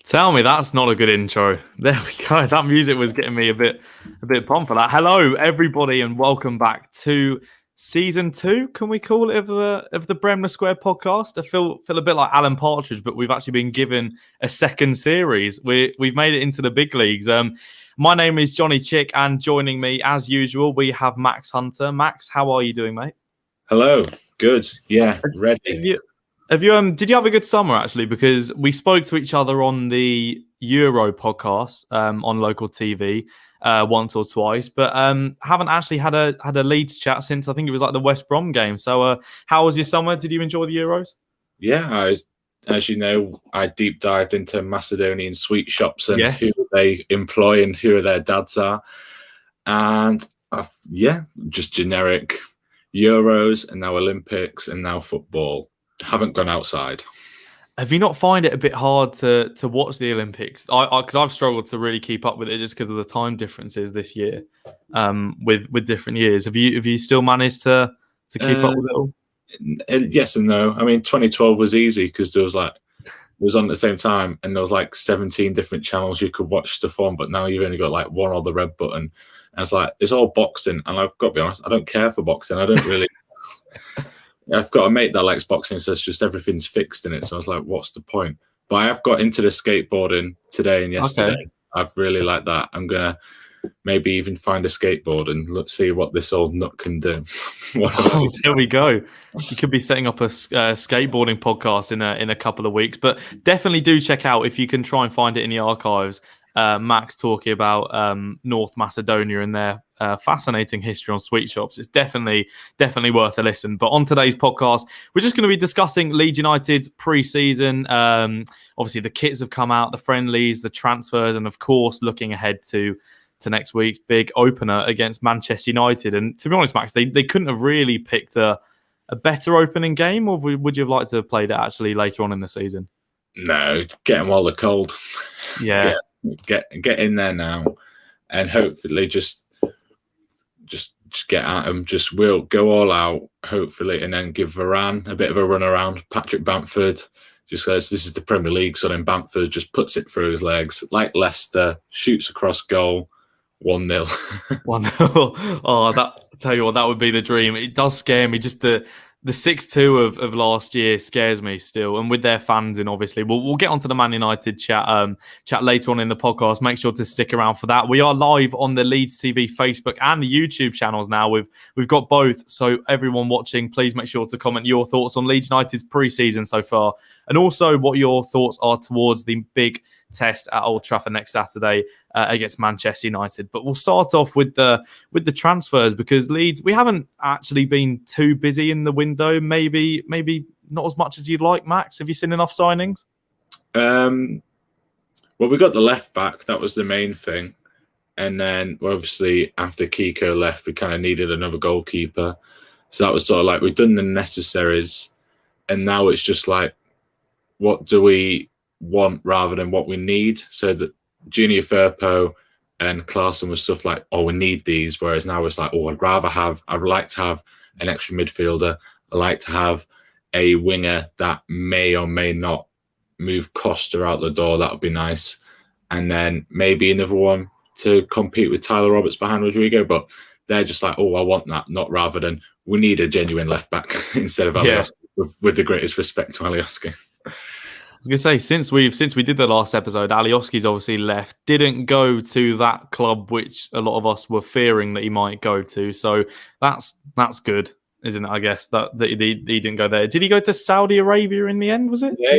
Tell me that's not a good intro. There we go. That music was getting me a bit pumped for that. Hello, everybody, and welcome back to season 2. Can we call it of the Bremner Square Podcast? I feel a bit like Alan Partridge, but we've actually been given a second series. We've made it into the big leagues. My name is Johnny Chick, and joining me as usual we have Max Hunter. Max, how are you doing, mate? Hello. Good. Yeah, ready. Did you have a good summer actually? Because we spoke to each other on the Euro podcast on local TV once or twice, but haven't actually had a Leeds chat since I think it was like the West Brom game. So how was your summer? Did you enjoy the Euros? Yeah, as you know, I deep dived into Macedonian sweet shops and who they employ and who their dads are, and just generic Euros and now Olympics and now football. Haven't gone outside. Have you not find it a bit hard to watch the Olympics? Because I've struggled to really keep up with it just because of the time differences this year with different years. Have you still managed to keep up with it all? Yes and no. I mean, 2012 was easy because it was on at the same time and there was like 17 different channels you could watch stuff on, but now you've only got like one or the red button. And it's all boxing, and I've got to be honest, I don't care for boxing. I don't really. I've got a mate that likes boxing, so it's just everything's fixed in it. So I was like, what's the point? But I have got into the skateboarding today and yesterday. Okay. I've really liked that. I'm going to maybe even find a skateboard and see what this old nut can do. Here we go. You could be setting up a skateboarding podcast in a couple of weeks. But definitely do check out, if you can try and find it in the archives, Max talking about North Macedonia and their fascinating history on sweet shops. It's definitely worth a listen. But on today's podcast, we're just going to be discussing Leeds United's pre-season. Obviously, the kits have come out, the friendlies, the transfers, and of course, looking ahead to next week's big opener against Manchester United. And to be honest, Max, they couldn't have really picked a better opening game, or would you have liked to have played it actually later on in the season? No, get them while they're cold. Yeah. Get in there now, and hopefully just get at them. We'll go all out, hopefully, and then give Varane a bit of a run around. Patrick Bamford just says this is the Premier League, so then Bamford just puts it through his legs like Leicester, shoots across goal, 1-0. 1-0. Oh, tell you what, that would be the dream. It does scare me. Just the 6-2 of last year scares me still, and with their fans in, obviously. We'll get onto the Man United chat later on in the podcast. Make sure to stick around for that. We are live on the Leeds TV Facebook and the YouTube channels now. We've got both, so everyone watching, please make sure to comment your thoughts on Leeds United's pre-season so far, and also what your thoughts are towards the big test at Old Trafford next Saturday against Manchester United. But we'll start off with the transfers, because Leeds, we haven't actually been too busy in the window. Maybe not as much as you'd like, Max. Have you seen enough signings? Well, we got the left back. That was the main thing. And then obviously after Kiko left, we kind of needed another goalkeeper. So that was sort of like, we've done the necessaries, and now it's just like, what do we want rather than what we need? So that Junior Firpo and Klaassen was stuff like, oh, we need these, whereas now it's like, oh, I'd like to have an extra midfielder. I'd like to have a winger that may or may not move Costa out the door. That would be nice. And then maybe another one to compete with Tyler Roberts behind Rodrigo. But they're just like, oh, I want that, not rather than we need a genuine left back instead of Alioski, with the greatest respect to Alioski. I was going to say, since we did the last episode, Alioski's obviously left, didn't go to that club which a lot of us were fearing that he might go to. So that's good, isn't it? I guess that he didn't go there. Did he go to Saudi Arabia in the end? Was it? Yeah,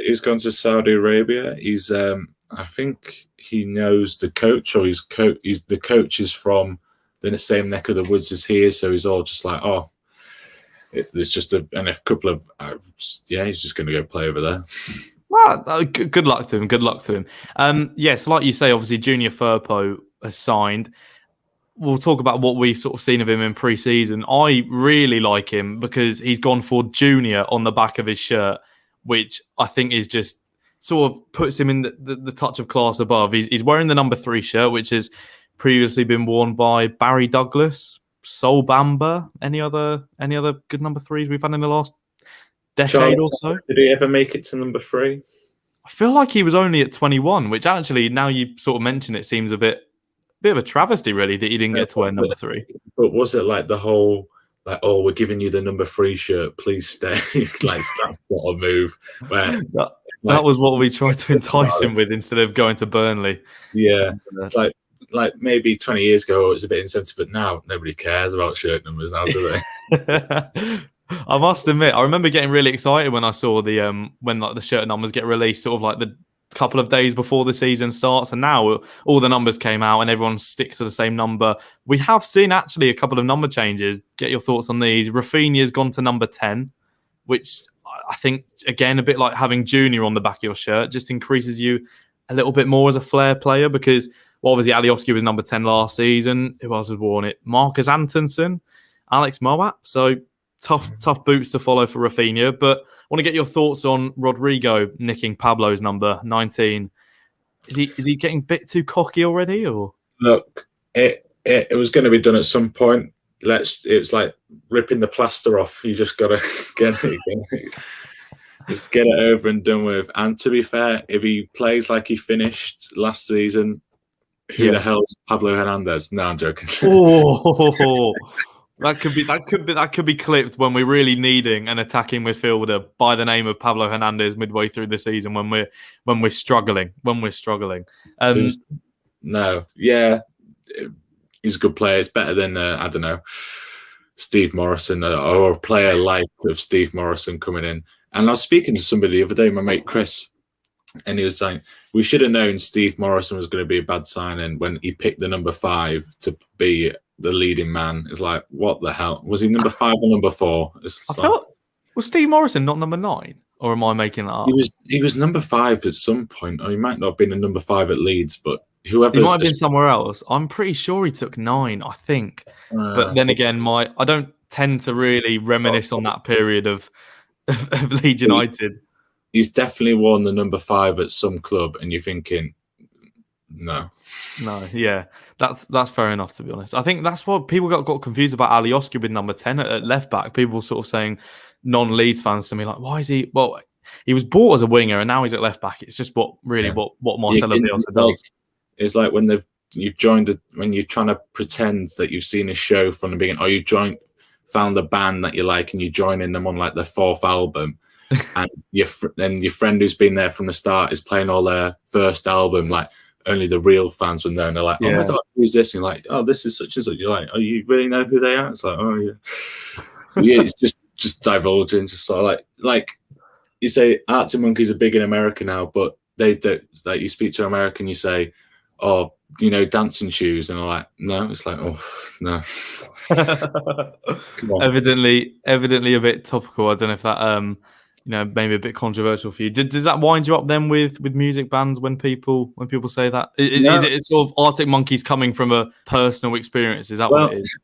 he's gone to Saudi Arabia. He's I think he knows the coach, or the coach is from the same neck of the woods as he is. So he's all just like, oh. There's just a couple of he's just going to go play over there. Well, good luck to him. Good luck to him. Yes, like you say, obviously Junior Firpo has signed. We'll talk about what we've sort of seen of him in pre-season. I really like him because he's gone for Junior on the back of his shirt, which I think is just sort of puts him in the touch of class above. He's wearing the number 3 shirt, which has previously been worn by Barry Douglas, Sol Bamba. Any other good number 3s we've had in the last decade or so? Did he ever make it to number 3? I feel like he was only at 21, which actually, now you sort of mention it, seems a bit of a travesty, really, that he didn't get to wear number 3. But was it like the whole, like, oh, we're giving you the number 3 shirt, please stay? Like, that sort of move. Where that was what we tried to entice him with instead of going to Burnley. Yeah, it's like maybe 20 years ago it was a bit insensitive, but now nobody cares about shirt numbers now, do they? I must admit, I remember getting really excited when I saw the when like the shirt numbers get released, sort of like the couple of days before the season starts, and now all the numbers came out and everyone sticks to the same number. We have seen actually a couple of number changes. Get your thoughts on these. Rafinha's gone to number 10, which I think, again, a bit like having Junior on the back of your shirt, just increases you a little bit more as a flair player, because obviously Alioski was number 10 last season. Who else has worn it? Marcus Antonsen, Alex Moab. So tough boots to follow for Rafinha. But I want to get your thoughts on Rodrigo nicking Pablo's number 19. Is he getting a bit too cocky already? Or look, it was going to be done at some point. It's like ripping the plaster off. You just got to just get it over and done with. And to be fair, if he plays like he finished last season, who the hell's Pablo Hernandez? No, I'm joking. That could be clipped when we're really needing an attacking midfielder by the name of Pablo Hernandez midway through the season when we're struggling. No, yeah, he's a good player. It's better than I don't know, Steve Morrison or a player like of Steve Morrison coming in. And I was speaking to somebody the other day, my mate Chris, and he was saying we should have known Steve Morrison was going to be a bad signing when he picked the number 5 to be the leading man. It's like, what the hell? Was he number 5 or number 4? Was Steve Morrison not number 9? Or am I making that up? He was number 5 at some point, or he might not have been a number 5 at Leeds, but whoever. He might have been somewhere else. I'm pretty sure he took 9, I think. But then again, I don't tend to really reminisce on that period of Leeds United. He's definitely worn the number 5 at some club, and you're thinking, no, yeah, that's fair enough, to be honest. I think that's what people got confused about Alioski with number 10 at left back. People sort of saying, non-Leeds fans to me, like, why is he? Well, he was bought as a winger and now he's at left back. It's just what Marcelo Bielsa does. It's like when you've joined when you're trying to pretend that you've seen a show from the beginning, or you found a band that you like and you're joining them on like their 4th album. And your friend who's been there from the start is playing all their first album, like only the real fans will know. And they're like, oh my God, who's this? And you're like, oh, this is such and such. You're like, oh, you really know who they are? It's like, oh yeah. Yeah, it's just divulging, just sort of like you say Arctic Monkeys are big in America now, but they don't, like, you speak to an American, you say, oh, you know, Dancing Shoes, and I'm like, no. It's like, oh no. Come on. Evidently a bit topical. I don't know if that maybe a bit controversial for you. Does that wind you up then with music bands when people say that? Is it sort of Arctic Monkeys coming from a personal experience? Is that what it is?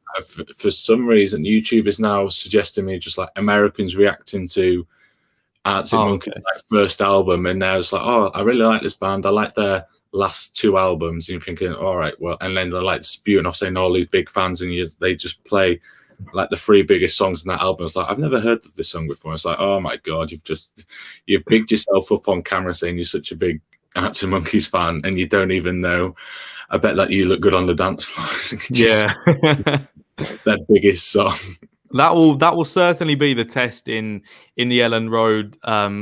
For some reason, YouTube is now suggesting me just like Americans reacting to Arctic Monkeys like first album, and now it's like, oh, I really like this band. I like their last 2 albums. And you're thinking, all right, well, and then they're like spewing off saying all these big fans, and they just play like the 3 biggest songs in that album. It's like, I've never heard of this song before. It's like, oh my God, you've bigged yourself up on camera saying you're such a big Arctic Monkeys fan, and you don't even know. I bet that you look good on the dance floor. Yeah. It's their biggest song. That will certainly be the test in the Ellen Road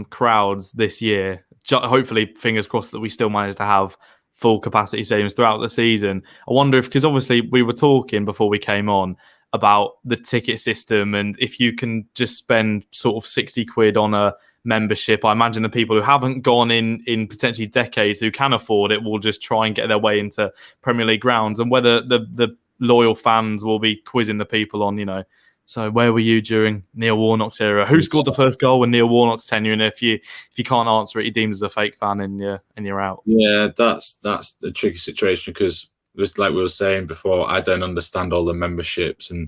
crowds this year. Hopefully, fingers crossed that we still manage to have full capacity stadiums throughout the season. I wonder because obviously we were talking before we came on about the ticket system, and if you can just spend sort of 60 quid on a membership, I imagine the people who haven't gone in potentially decades, who can afford it, will just try and get their way into Premier League grounds, and whether the loyal fans will be quizzing the people on, so where were you during Neil Warnock's era? Who scored the first goal in Neil Warnock's tenure? And if you can't answer it, he deems as a fake fan, and you're out. Yeah, that's the tricky situation, because just like we were saying before, I don't understand all the memberships and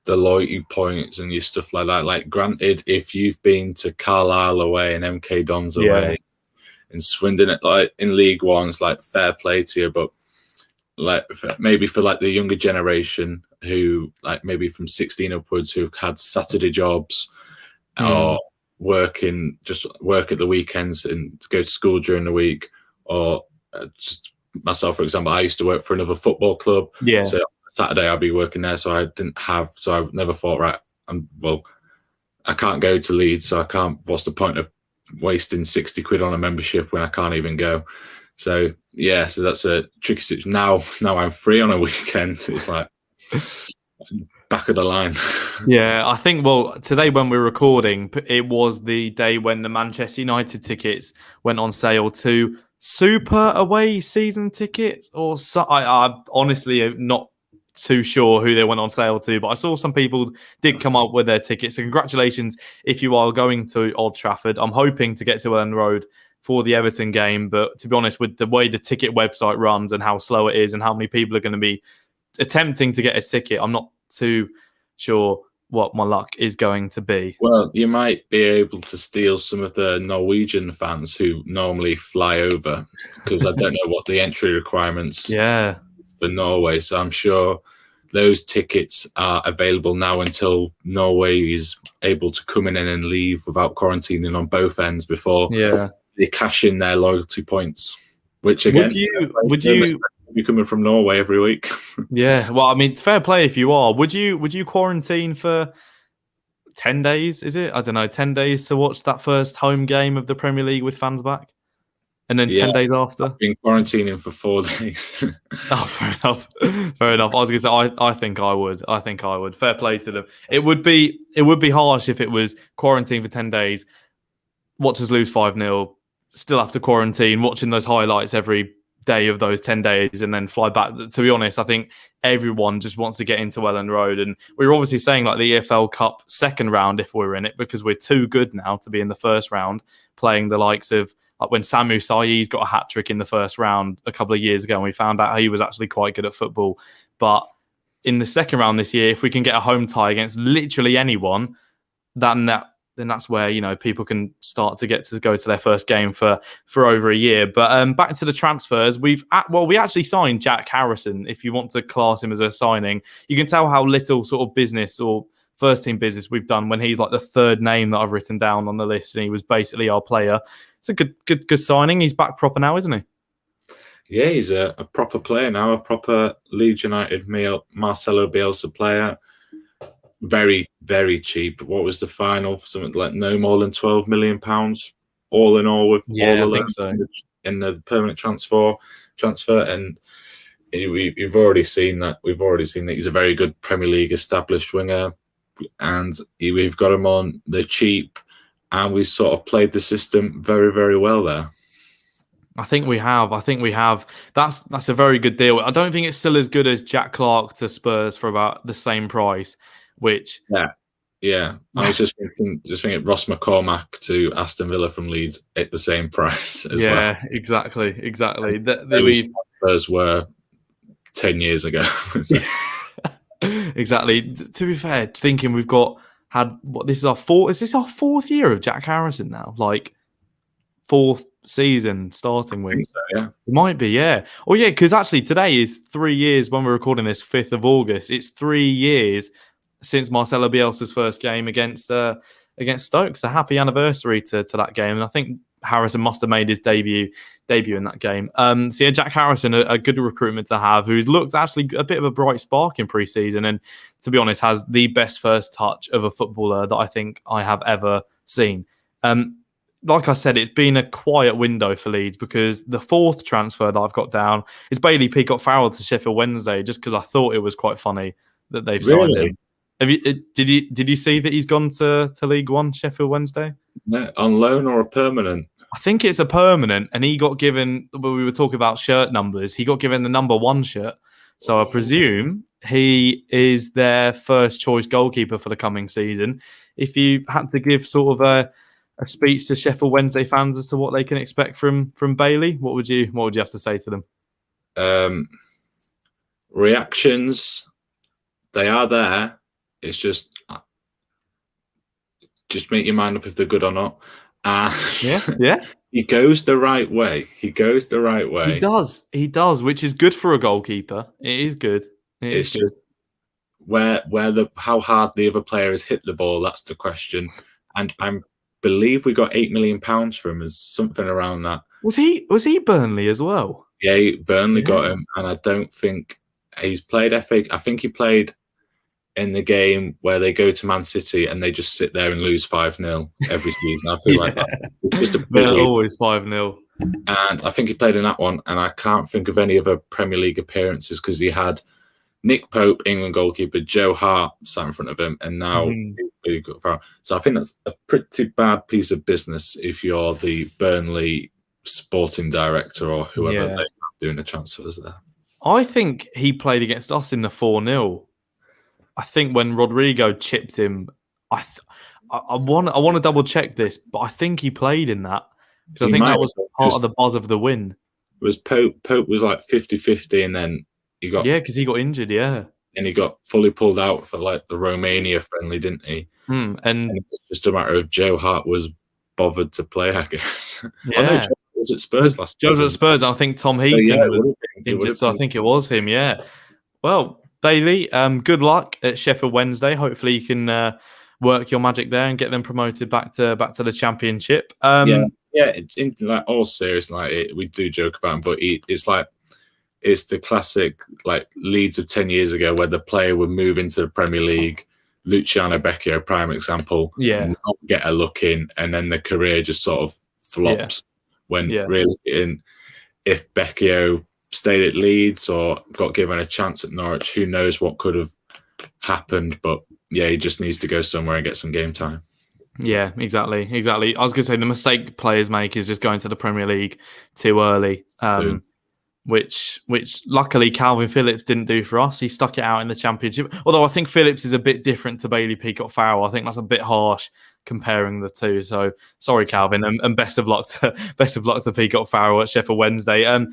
the loyalty points and your stuff like that. Like, granted, if you've been to Carlisle away and MK Dons away and Swindon like in League One, it's like fair play to you. But like maybe for like the younger generation who like maybe from 16 upwards who've had Saturday jobs or work at the weekends and go to school during the week, or just myself, for example, I used to work for another football club. Yeah. So Saturday I'd be working there, so I never thought, right, I can't go to Leeds, so I can't. What's the point of wasting 60 quid on a membership when I can't even go? So yeah, so that's a tricky situation. Now I'm free on a weekend. It's like back of the line. Yeah, I think, well, today when we're recording, it was the day when the Manchester United tickets went on sale to Super away season tickets, or so, I honestly am not too sure who they went on sale to, but I saw some people did come up with their tickets. So congratulations if you are going to Old Trafford. I'm hoping to get to Ellen Road for the Everton game, but to be honest, with the way the ticket website runs and how slow it is and how many people are going to be attempting to get a ticket, I'm not too sure what my luck is going to be. Well, you might be able to steal some of the Norwegian fans who normally fly over, because I don't know what the entry requirements for Norway. So I'm sure those tickets are available now until Norway is able to come in and leave without quarantining on both ends before they cash in their loyalty points. Which again, would you be coming from Norway every week? Yeah, well, I mean, fair play if you are. Would you quarantine for 10 days? Is it? I don't know, 10 days to watch that first home game of the Premier League with fans back, and then 10 days after. I've been quarantining for 4 days. Oh, fair enough. Fair enough. I was going to say, I think I would. I think I would. Fair play to them. It would be harsh if it was quarantine for 10 days, watch us lose 5-0, still have to quarantine, watching those highlights every day of those 10 days and then fly back. To be honest, I think everyone just wants to get into Welland Road, and we were obviously saying like the EFL Cup second round if we're in it, because we're too good now to be in the first round, playing the likes of like when Samu Sai's got a hat-trick in the first round a couple of years ago, and we found out he was actually quite good at football. But in the second round this year, if we can get a home tie against literally anyone, then that's where, you know, people can start to get to go to their first game for over a year. But back to the transfers, we actually signed Jack Harrison. If you want to class him as a signing, you can tell how little sort of business or first team business we've done when he's like the third name that I've written down on the list, and he was basically our player. It's a good signing. He's back proper now, isn't he? Yeah, he's a proper player now, a proper Leeds United Marcelo Bielsa player. Very, very cheap. What was the final? Something like no more than £12 million, all in all, with all the so. in the permanent transfer. And we've already seen that. We've already seen that he's a very good Premier League established winger, and we've got him on the cheap, and we sort of played the system very, very well there. I think we have. That's a very good deal. I don't think it's still as good as Jack Clark to Spurs for about the same price. Which I was just thinking Ross McCormack to Aston Villa from Leeds at the same price as well. Yeah, exactly. Spurs were 10 years ago. So. Exactly. To be fair, thinking we've this is our fourth year of Jack Harrison now, like fourth season starting with. So, yeah. It might be, yeah. Oh yeah, because actually today is 3 years when we're recording this, 5th of August. It's 3 years since Marcelo Bielsa's first game against Stoke. So happy anniversary to that game. And I think Harrison must have made his debut in that game. So yeah, Jack Harrison, a good recruitment to have, who's looked actually a bit of a bright spark in pre-season, and to be honest, has the best first touch of a footballer that I think I have ever seen. Like I said, it's been a quiet window for Leeds, because the fourth transfer that I've got down is Bailey Peacock-Farrell to Sheffield Wednesday, just because I thought it was quite funny that they've signed him. Did you see that he's gone to League One, Sheffield Wednesday? No, on loan or a permanent? I think it's a permanent, and he got given, when we were talking about shirt numbers, he got given the number 1 shirt. So I presume he is their first choice goalkeeper for the coming season. If you had to give sort of a speech to Sheffield Wednesday fans as to what they can expect from Bailey, what would you have to say to them? Reactions, they are there. It's just make your mind up if they're good or not. Yeah. He goes the right way. He does, which is good for a goalkeeper. It is good. It's just how hard the other player has hit the ball. That's the question. And I'm believe we got £8 million for him, as something around that. Was he Burnley as well? Yeah, Burnley got him, and I don't think he's played FA. I think he played in the game where they go to Man City and they just sit there and lose 5-0 every season. I feel like that. It's just They're always 5-0. And I think he played in that one, and I can't think of any other Premier League appearances because he had Nick Pope, England goalkeeper, Joe Hart sat in front of him, and now so I think that's a pretty bad piece of business if you're the Burnley sporting director or whoever they're doing the transfers there. I think he played against us in the 4-0. I think when Rodrigo chipped him, I want to double check this, but I think he played in that because I think that was part of the buzz of the win. It was Pope was like 50-50, and then he got because he got injured, and he got fully pulled out for like the Romania friendly, didn't he? And it's just a matter of Joe Hart was bothered to play, I guess. Yeah, I know Joe was at Spurs last season. Joe was at Spurs. I think Tom Heaton was injured, so I think it was him. Yeah. Well, Bailey, good luck at Sheffield Wednesday. Hopefully, you can work your magic there and get them promoted back to the Championship. It's in like all serious. Like we do joke about him, but it's the classic like Leeds of 10 years ago where the player would move into the Premier League. Luciano Becchio, prime example. Not get a look in, and then the career just sort of flops. Really, if Becchio stayed at Leeds or got given a chance at Norwich, who knows what could have happened. But yeah, he just needs to go somewhere and get some game time. Yeah, exactly. I was going to say the mistake players make is just going to the Premier League too early, which luckily Calvin Phillips didn't do for us. He stuck it out in the Championship. Although I think Phillips is a bit different to Bailey Peacock-Farrell. I think that's a bit harsh comparing the two. So sorry, Calvin, and best of luck to Peacock-Farrell at Sheffield Wednesday.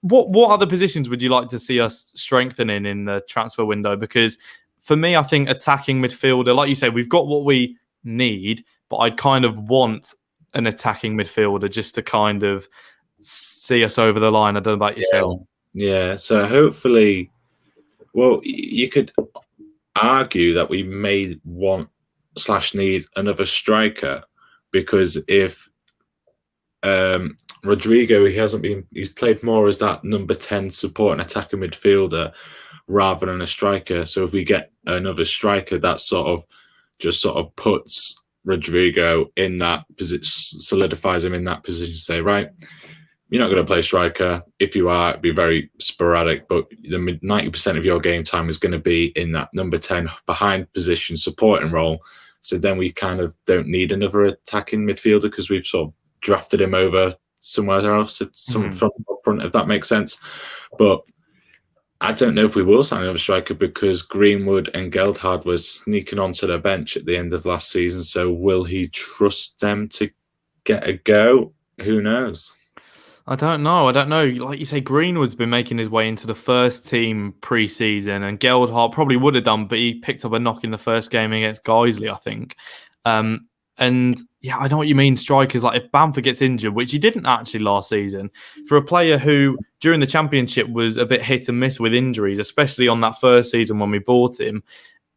What other positions would you like to see us strengthening in the transfer window? Because for me, I think attacking midfielder, like you say, we've got what we need, but I'd kind of want an attacking midfielder just to kind of see us over the line. I don't know about yourself. Yeah. So hopefully, well, you could argue that we may want / need another striker, because if Rodrigo, he's played more as that number 10 support and attacking midfielder rather than a striker. So if we get another striker, that sort of puts Rodrigo in that position, solidifies him in that position. Say, right, you're not going to play striker. If you are, it'd be very sporadic, but the 90% of your game time is going to be in that number 10 behind position supporting role. So then we kind of don't need another attacking midfielder because we've sort of drafted him over somewhere else, front, if that makes sense. But I don't know if we will sign another striker because Greenwood and Geldhard was sneaking onto the bench at the end of last season. So will he trust them to get a go? Who knows? I don't know. Like you say, Greenwood's been making his way into the first team pre-season, and Geldhard probably would have done, but he picked up a knock in the first game against Guiseley, I think. And yeah, I know what you mean. Strikers, like if Bamford gets injured, which he didn't actually last season, for a player who during the Championship was a bit hit and miss with injuries, especially on that first season when we bought him,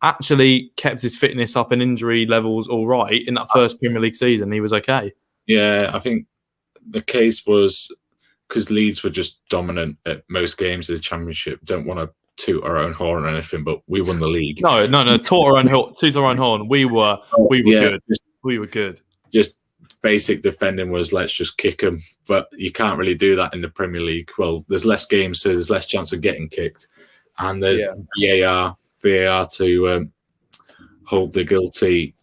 actually kept his fitness up and injury levels all right in that first Premier League season. He was okay. Yeah, I think the case was because Leeds were just dominant at most games of the Championship. Don't want to toot our own horn or anything, but we won the league. No. Toot our own horn. We were good. We were good. Just basic defending was let's just kick them, but you can't really do that in the Premier League. Well, there's less games, so there's less chance of getting kicked, and there's VAR to hold the guilty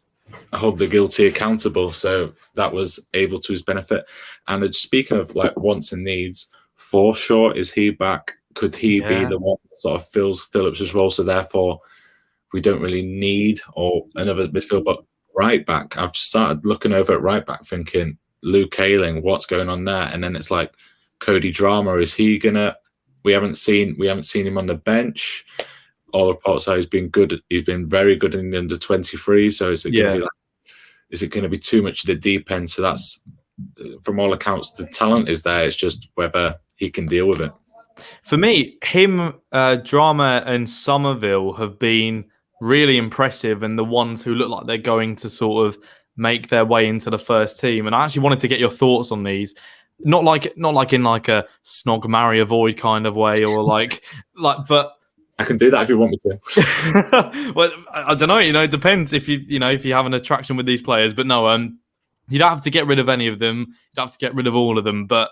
accountable. So that was able to his benefit. And speaking of like wants and needs, Forshaw, is he back? Could he be the one that sort of fills Phillips' role? So therefore, we don't really need or another midfield, but right back. I've just started looking over at right back, thinking Luke Ayling, what's going on there? And then it's like Cody Drama. Is he gonna? We haven't seen him on the bench. All reports are he's been good. He's been very good in the under 23. So is it going to be is it going to be too much of the deep end? So that's, from all accounts, the talent is there. It's just whether he can deal with it. For me, him, Drama and Somerville have been really impressive, and the ones who look like they're going to sort of make their way into the first team. And I actually wanted to get your thoughts on these. Not like in like a snog, marry, avoid kind of way, or but I can do that if you want me to. well, I don't know. It depends if you have an attraction with these players. But no, you don't have to get rid of any of them. You don't have to get rid of all of them. But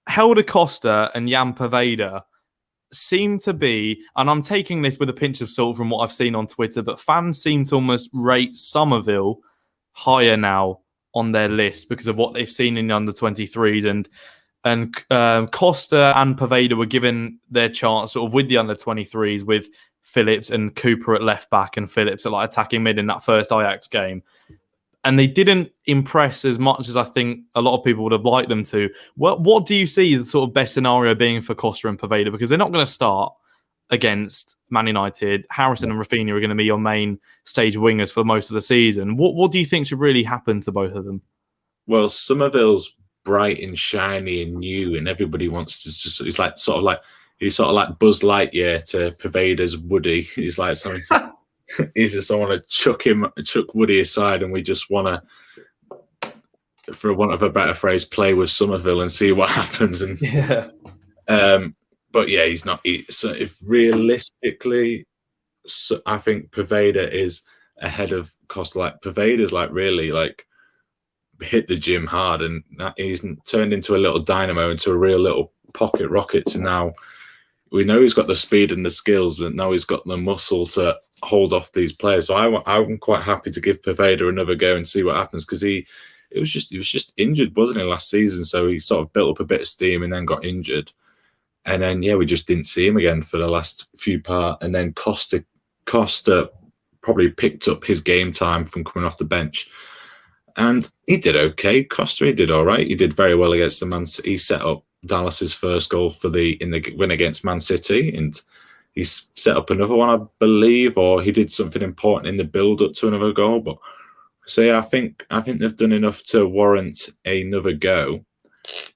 Helder Costa and Jan Poveda seem to be, and I'm taking this with a pinch of salt from what I've seen on Twitter, but fans seem to almost rate Somerville higher now on their list because of what they've seen in the under-23s, and Costa and Poveda were given their chance sort of with the under-23s with Phillips and Cooper at left back and Phillips at like attacking mid in that first Ajax game. And they didn't impress as much as I think a lot of people would have liked them to. What do you see the sort of best scenario being for Costa and Poveda? Because they're not going to start against Man United. Harrison and Rafinha are going to be your main stage wingers for most of the season. What do you think should really happen to both of them? Well, Somerville's bright and shiny and new, and everybody wants to just. He's sort of like Buzz Lightyear to Poveda's Woody. He's like something. He's just, I want to chuck Woody aside, and we just want to, for want of a better phrase, play with Somerville and see what happens. And but yeah, he's not. So if realistically, I think Poveda is ahead of Costa. Like Poveda's really hit the gym hard, and he's turned into a little dynamo, into a real little pocket rocket. So now we know he's got the speed and the skills, but now he's got the muscle to hold off these players. So I'm quite happy to give Poveda another go and see what happens, because he was just injured, wasn't he, last season? So he sort of built up a bit of steam and then got injured, and then we just didn't see him again for the last few parts. And then Costa probably picked up his game time from coming off the bench, and he did okay. Costa, he did all right. He did very well against the Man City. He set up Dallas's first goal in the win against Man City, and he's set up another one, I believe, or he did something important in the build-up to another goal. But so yeah, I think they've done enough to warrant another go.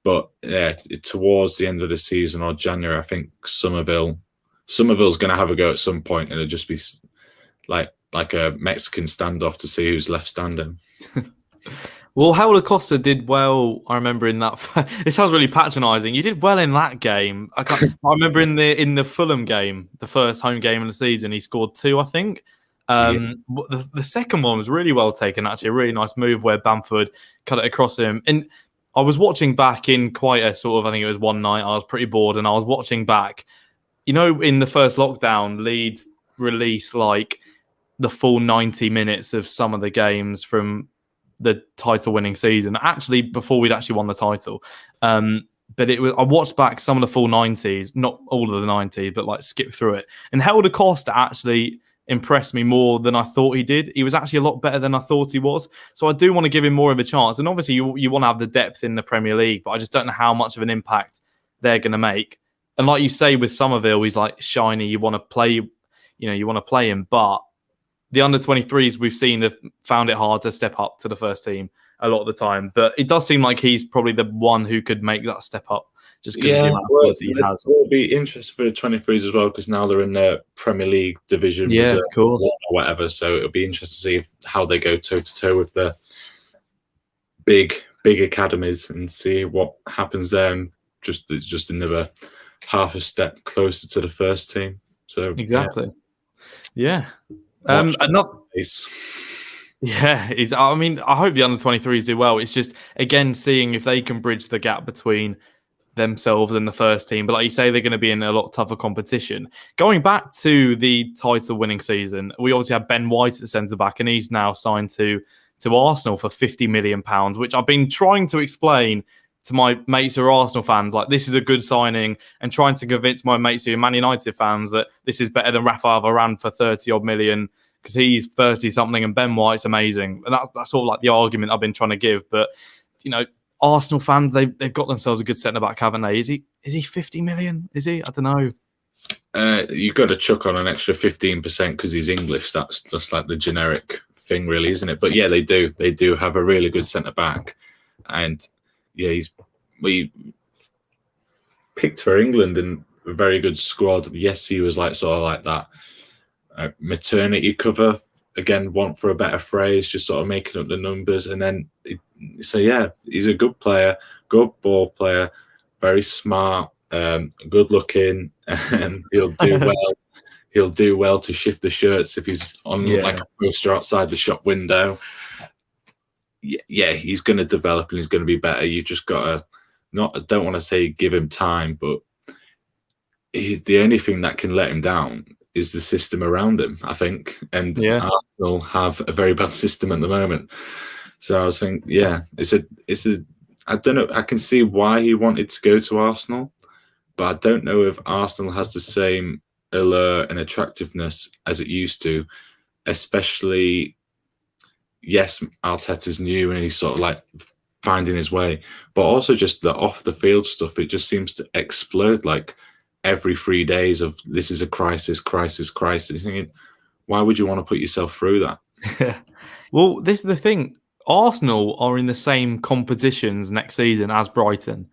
But yeah, towards the end of the season or January, I think Somerville's going to have a go at some point, and it'll just be like a Mexican standoff to see who's left standing. Well, Helder Costa did well. I remember in that. It sounds really patronising. You did well in that game. I remember in the Fulham game, the first home game of the season, he scored 2, I think. The second one was really well taken. Actually, a really nice move where Bamford cut it across him. And I was watching back in quite a sort of, I think it was one night. I was pretty bored, and I was watching back. In the first lockdown, Leeds released the full 90 minutes of some of the games from the title-winning season, actually before we'd actually won the title. But I watched back some of the full 90s, not all of the 90s, but skip through it. And Helder Costa actually impressed me more than I thought he did. He was actually a lot better than I thought he was. So I do want to give him more of a chance. And obviously you want to have the depth in the Premier League, but I just don't know how much of an impact they're going to make. And like you say with Somerville, he's shiny. You want to play him, but the under-23s we've seen have found it hard to step up to the first team a lot of the time. But it does seem like he's probably the one who could make that step up just because of the amount of quality he has. It will be interesting for the 23s as well, because now they're in the Premier League division. Yeah, of course. Or whatever. So it'll be interesting to see how they go toe-to-toe with the big academies and see what happens there. And it's just another half a step closer to the first team. So exactly. Yeah. I hope the under-23s do well. It's just, again, seeing if they can bridge the gap between themselves and the first team. But like you say, they're going to be in a lot tougher competition. Going back to the title-winning season, we obviously have Ben White at the centre-back, and he's now signed to Arsenal for £50 million, which I've been trying to explain to my mates who are Arsenal fans, this is a good signing, and trying to convince my mates who are Man United fans that this is better than Rafael Varane for 30-odd million, because he's 30-something and Ben White's amazing. And that's sort of the argument I've been trying to give. But, Arsenal fans, they've got themselves a good centre-back, haven't they? Is he 50 million? Is he? I don't know. You've got to chuck on an extra 15% because he's English. That's just the generic thing, really, isn't it? But yeah, they do. They do have a really good centre-back. And yeah, we picked for England in a very good squad. Yes, he was sort of that maternity cover again, want for a better phrase, just sort of making up the numbers. And then, so yeah, he's a good player, good ball player, very smart, good looking, and he'll do well. He'll do well to shift the shirts if he's on like a poster outside the shop window. Yeah, he's going to develop and he's going to be better. You just got to I don't want to say give him time, but the only thing that can let him down is the system around him, I think. And Arsenal have a very bad system at the moment. So I was thinking, I don't know. I can see why he wanted to go to Arsenal, but I don't know if Arsenal has the same allure and attractiveness as it used to, especially, yes, Arteta's new and he's sort of like finding his way, but also just the off the field stuff, it just seems to explode like every 3 days of this is a crisis. Why would you want to put yourself through that? Well, this is the thing. Arsenal are in the same competitions next season as Brighton,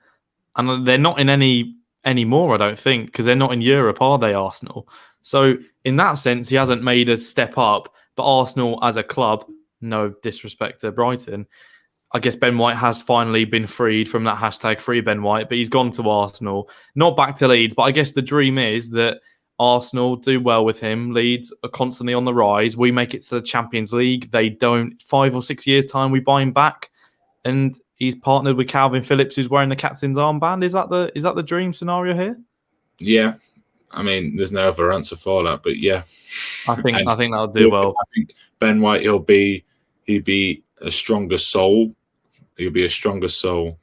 and they're not in any anymore, I don't think, because they're not in Europe, are they, Arsenal? So in that sense, he hasn't made a step up. But Arsenal as a club, no disrespect to Brighton, I guess Ben White has finally been freed from that hashtag free Ben White, but he's gone to Arsenal, not back to Leeds. But I guess the dream is that Arsenal do well with him. Leeds are constantly on the rise. We make it to the Champions League. They don't. 5 or 6 years' time, we buy him back. And he's partnered with Calvin Phillips, who's wearing the captain's armband. Is that the dream scenario here? Yeah. I mean, there's no other answer for that, but yeah. I think that'll do well. I think Ben White, he'd be a stronger soul. He'll be a stronger soul.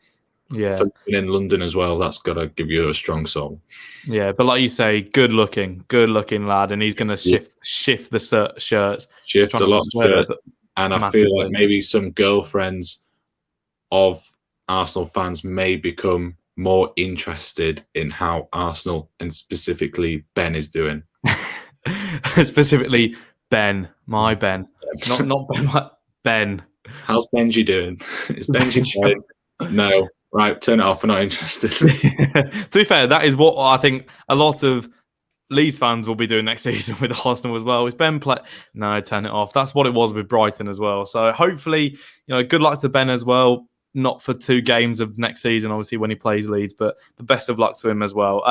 Yeah. In London as well, that's got to give you a strong soul. Yeah, but like you say, good looking lad, and he's going to shift the shirts. Shift a lot of shirts. And I feel like maybe some girlfriends of Arsenal fans may become more interested in how Arsenal and specifically Ben is doing. Specifically Ben, my Ben. Not Ben, Ben. How's Benji doing? Is Benji doing? No. Right, turn it off. We're not interested. To be fair, that is what I think a lot of Leeds fans will be doing next season with Arsenal as well. Is Ben play? No, turn it off. That's what it was with Brighton as well. So hopefully, good luck to Ben as well. Not for 2 games of next season, obviously, when he plays Leeds, but the best of luck to him as well.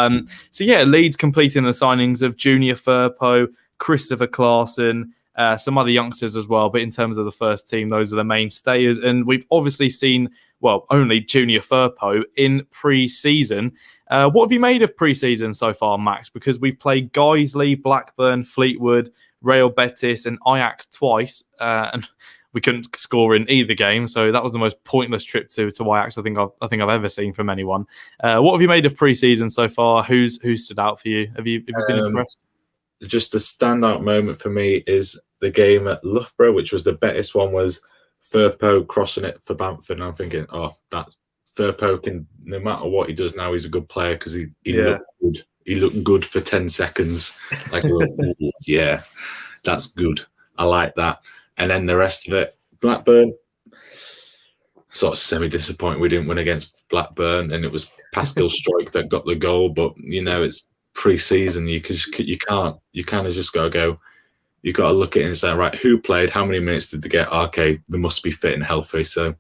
So yeah, Leeds completing the signings of Junior Firpo, Christopher Clarkson, some other youngsters as well. But in terms of the first team, those are the mainstays. And we've obviously seen, only Junior Firpo in pre-season. What have you made of pre-season so far, Max? Because we've played Guiseley, Blackburn, Fleetwood, Real Betis and Ajax twice. And we couldn't score in either game, so that was the most pointless trip to Ajax I think I've ever seen from anyone. What have you made of pre-season so far? Who's stood out for you? Have you been impressed? Just the standout moment for me is the game at Loughborough, which was the Betis one, was Firpo crossing it for Bamford, and I'm thinking, that Firpo can, no matter what he does now, he's a good player because he looked good. He looked good for 10 seconds. Like, yeah, that's good. I like that. And then the rest of it, Blackburn, sort of semi-disappointed we didn't win against Blackburn, and it was Pascal Struijk that got the goal. But it's pre-season. You kind of just got to go. You got to look at it and say, right, who played? How many minutes did they get? Okay, they must be fit and healthy. So,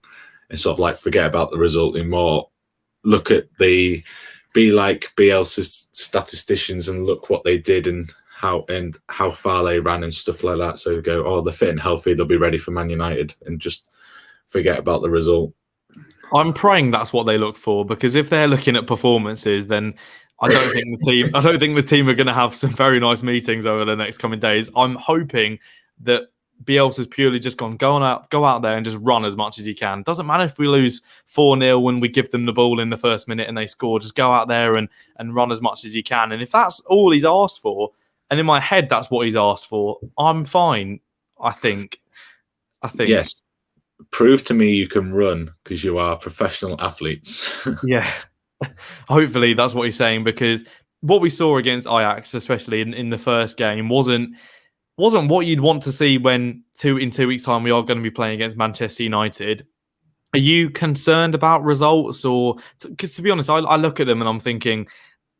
and sort of like forget about the result and more look at be like Bielsa's statisticians and look what they did and how far they ran and stuff like that. So go, they're fit and healthy, they'll be ready for Man United, and just forget about the result. I'm praying that's what they look for, because if they're looking at performances, then I don't think the team are going to have some very nice meetings over the next coming days. I'm hoping that Bielsa's purely just go out there and just run as much as you can. Doesn't matter if we lose 4-0 when we give them the ball in the first minute and they score. Just go out there and run as much as you can. And if that's all he's asked for, and in my head that's what he's asked for, I'm fine. I think. Yes. Prove to me you can run, because you are professional athletes. Yeah. Hopefully that's what he's saying, because what we saw against Ajax, especially in the first game, wasn't what you'd want to see when in 2 weeks' time we are going to be playing against Manchester United. Are you concerned about results? Or because to be honest, I look at them and I'm thinking,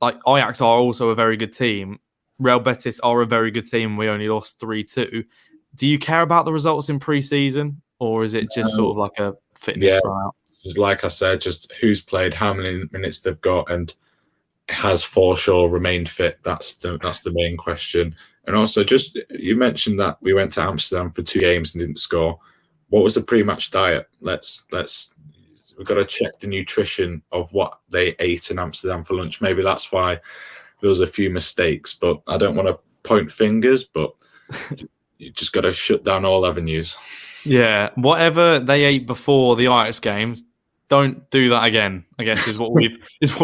like, Ajax are also a very good team. Real Betis are a very good team. We only lost 3-2. do you care about the results in pre-season, or is it just sort of like a fitness run out? Like I said, just who's played, how many minutes they've got, and has Forshaw remained fit? That's the main question. And also, just you mentioned that we went to Amsterdam for 2 games and didn't score. What was the pre-match diet? We've got to check the nutrition of what they ate in Amsterdam for lunch. Maybe that's why there was a few mistakes. But I don't want to point fingers, but you just got to shut down all avenues. Yeah, whatever they ate before the Ajax games, don't do that again. I guess is what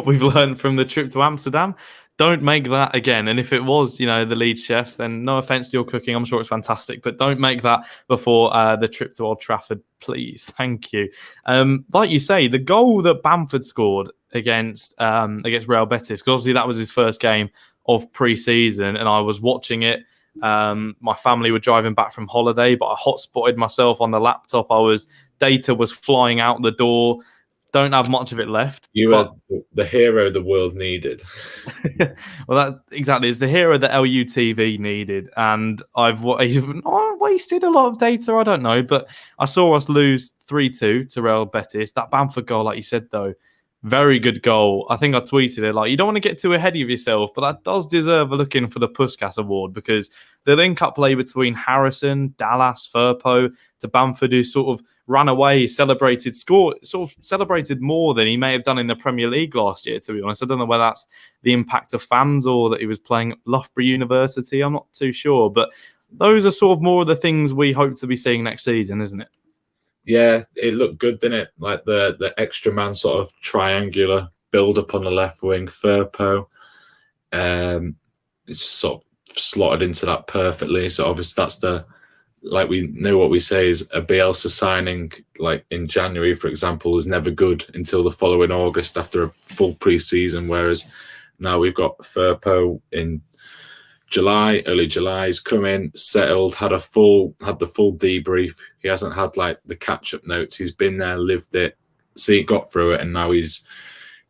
we've learned from the trip to Amsterdam. Don't make that again. And if it was, the Leeds chefs, then no offense to your cooking, I'm sure it's fantastic, but don't make that before the trip to Old Trafford, please. Thank you. Like you say, the goal that Bamford scored against Real Betis, because obviously that was his first game of pre-season, and I was watching it. My family were driving back from holiday, but I hotspotted myself on the laptop. Data was flying out the door. Don't have much of it left. You were the hero the world needed. Well, that exactly is the hero that LUTV needed, and I've wasted a lot of data. I don't know, but I saw us lose 3-2 to Real Betis. That Bamford goal, like you said, though, very good goal. I think I tweeted it, like, you don't want to get too ahead of yourself, but that does deserve a look in for the Puskas Award, because the link-up play between Harrison, Dallas, Firpo to Bamford, who sort of ran away, celebrated more than he may have done in the Premier League last year, to be honest. I don't know whether that's the impact of fans or that he was playing at Loughborough University. I'm not too sure, but those are sort of more of the things we hope to be seeing next season, isn't it? Yeah, it looked good, didn't it? Like the extra man sort of triangular build up on the left wing, Firpo. It's sort of slotted into that perfectly. So obviously that's we know what we say is a Bielsa signing, like in January, for example, is never good until the following August after a full pre-season. Whereas now we've got Firpo in early July. He's come in, settled, had the full debrief. He hasn't had like the catch-up notes. He's been there, lived it, got through it, and now he's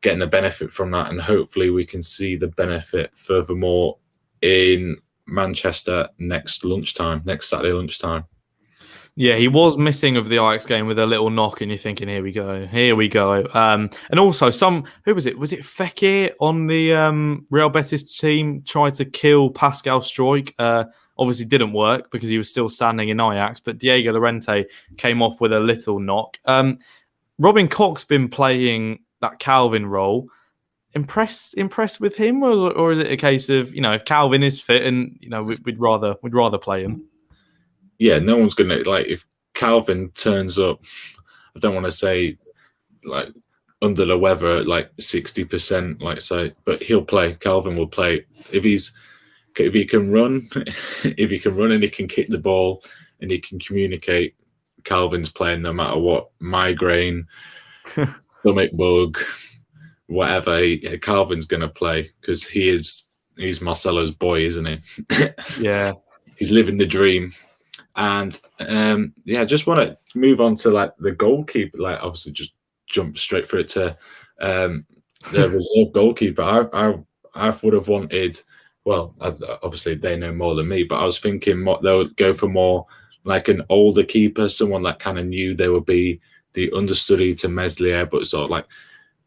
getting the benefit from that. And hopefully we can see the benefit furthermore in Manchester next Saturday lunchtime. Yeah, he was missing of the Ajax game with a little knock, and you're thinking, here we go. And also, who was it? Was it Fekir on the Real Betis team tried to kill Pascal Struijk? Obviously didn't work because he was still standing in Ajax, but Diego Llorente came off with a little knock. Robin Koch's been playing that Calvin role. Impressed with him, or is it a case of, if Calvin is fit and we'd rather play him? Yeah, no one's gonna, like, if Calvin turns up, I don't want to say like under the weather, like 60%, like say, but he'll play. Calvin will play if he can run, if he can run and he can kick the ball and he can communicate. Calvin's playing no matter what. Migraine, stomach bug, whatever. Calvin's gonna play because he's Marcelo's boy, isn't he? Yeah, he's living the dream. And just want to move on to like the goalkeeper. Like, obviously, just jump straight through it to the reserve goalkeeper. I would have wanted. Well, obviously they know more than me, but I was thinking they'll go for more like an older keeper, someone that kind of knew they would be the understudy to Meslier, but sort of like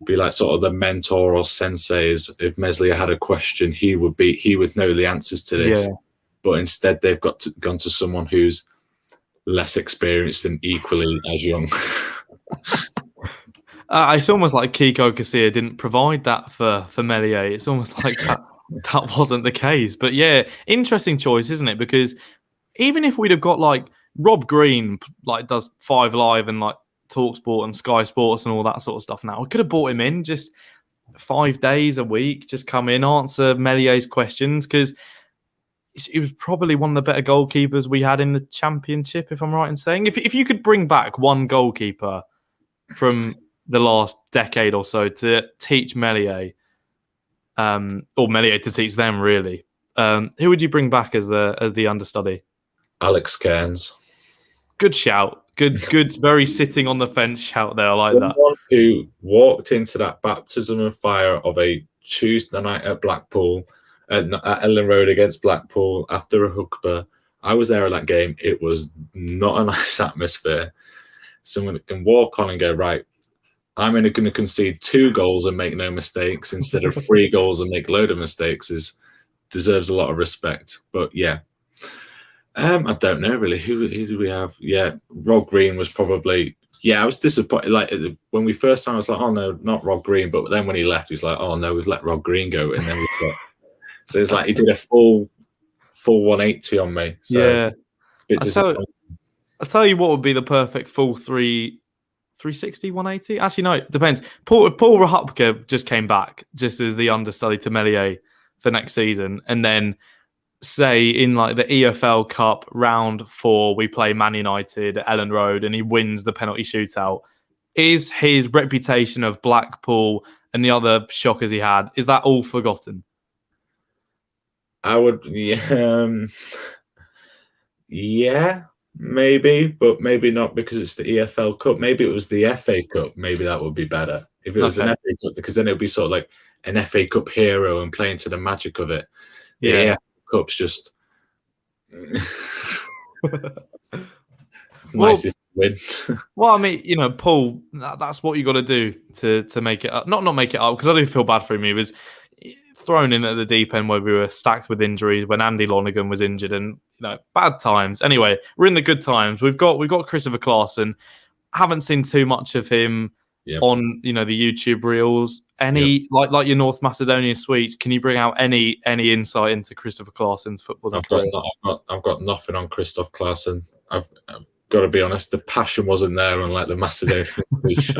be like sort of the mentor or sensei. If Meslier had a question, he would know the answers to this. Yeah. But instead, they've gone to someone who's less experienced and equally as young. It's almost like Kiko Casilla didn't provide that for Meslier. It's almost like that wasn't the case. But yeah, interesting choice, isn't it? Because even if we'd have got like Rob Green, like does 5 Live and like TalkSport and Sky Sports and all that sort of stuff now, we could have brought him in just 5 days a week, just come in, answer Melier's questions, because he was probably one of the better goalkeepers we had in the Championship, if I'm right in saying. If you could bring back one goalkeeper from the last decade or so to teach Meslier, or Meslier to teach them, really, who would you bring back as the understudy? Alex Cairns. Good shout. Good. Very sitting on the fence shout there. I like Someone that. Who walked into that baptism of fire of a Tuesday night at Blackpool, at Ellen Road against Blackpool after a Hukba, I was there at that game. It was not a nice atmosphere. Someone that can walk on and go, right, I'm only going to concede 2 goals and make no mistakes instead of 3 goals and make a load of mistakes deserves a lot of respect. But yeah, I don't know really. Who do we have? Yeah, Rob Green was probably. Yeah, I was disappointed. Like when we first time, I was like, oh no, not Rob Green. But then when he left, he's like, oh no, we've let Rob Green go, and then we've got. So it's like he did a full 180 on me. So yeah, it's a bit disappointing. I'll tell you what would be the perfect full 360, 180. Actually, no, it depends. Paul Rahupka just came back, just as the understudy to Meslier for next season, and then say in like the EFL Cup round 4, we play Man United at Ellen Road, and he wins the penalty shootout. Is his reputation of Blackpool and the other shockers he had, is that all forgotten? I would, yeah, maybe, but maybe not because it's the EFL Cup. Maybe it was the FA Cup. Maybe that would be better if it was an FA Cup, because then it would be sort of like an FA Cup hero and playing to the magic of it. The EFL Cup's just it's nice if you win. Well, I mean, you know, Paul, that's what you got to do to make it up. Not make it up, because I do feel bad for him. He was thrown in at the deep end where we were stacked with injuries when Andy Lonergan was injured, and bad times. Anyway, we're in the good times. We've got Christopher Claassen. Haven't seen too much of him on the YouTube reels. Any like your North Macedonian sweets? Can you bring out any insight into Christopher Claassen's football? I've got nothing on Christoph Claassen. I've got to be honest. The passion wasn't there, unlike the Macedonian sweets.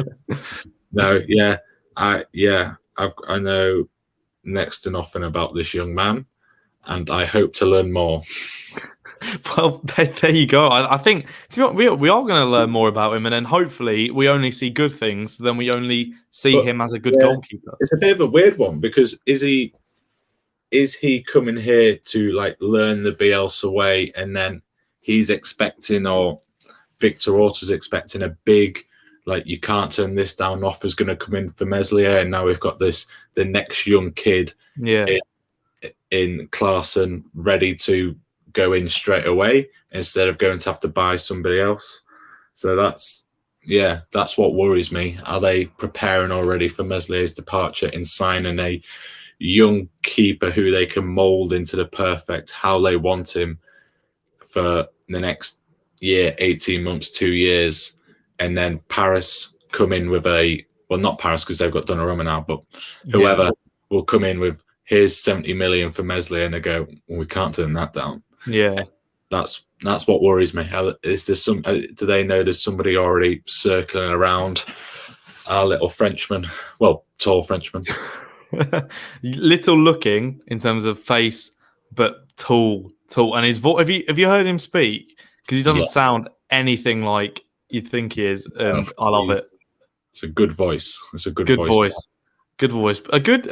No, I know next to nothing about this young man, and I hope to learn more. Well, there you go. I think we are going to learn more about him, and then hopefully we only see good things. Then we only see him as a good goalkeeper. It's a bit of a weird one, because is he coming here to like learn the Bielsa way, and then he's expecting, or Victor Orta's expecting a big, like, you can't turn this down offer's going to come in for Meslier, and now we've got the next young kid in Claassen ready to go in straight away instead of going to have to buy somebody else. So that's what worries me. Are they preparing already for Meslier's departure in signing a young keeper who they can mould into the perfect how they want him for the next year, 18 months, 2 years, and then Paris come in with not Paris because they've got Donnarumma now, but whoever will come in with here's 70 million for Meslier, and they go, well, we can't turn that down. Yeah, that's what worries me. Is there do they know there's somebody already circling around our little Frenchman? Well, tall Frenchman. Little looking in terms of face, but tall, and his voice. Have you heard him speak? Because he doesn't sound anything like you'd think he is, and I love it. It's a good voice. It's a good voice. Good voice. A good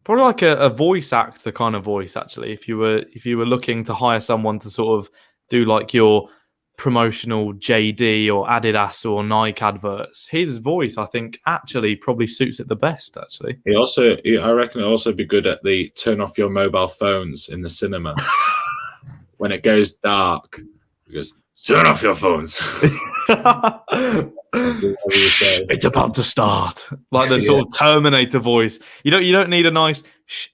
probably like a voice actor kind of voice, actually. If you were looking to hire someone to sort of do like your promotional JD or Adidas or Nike adverts, his voice, I think, actually probably suits it the best. Actually, I reckon it'll also be good at the turn off your mobile phones in the cinema when it goes dark. He goes, turn off your phones. It's about to start, like the sort of Terminator voice. You don't need a nice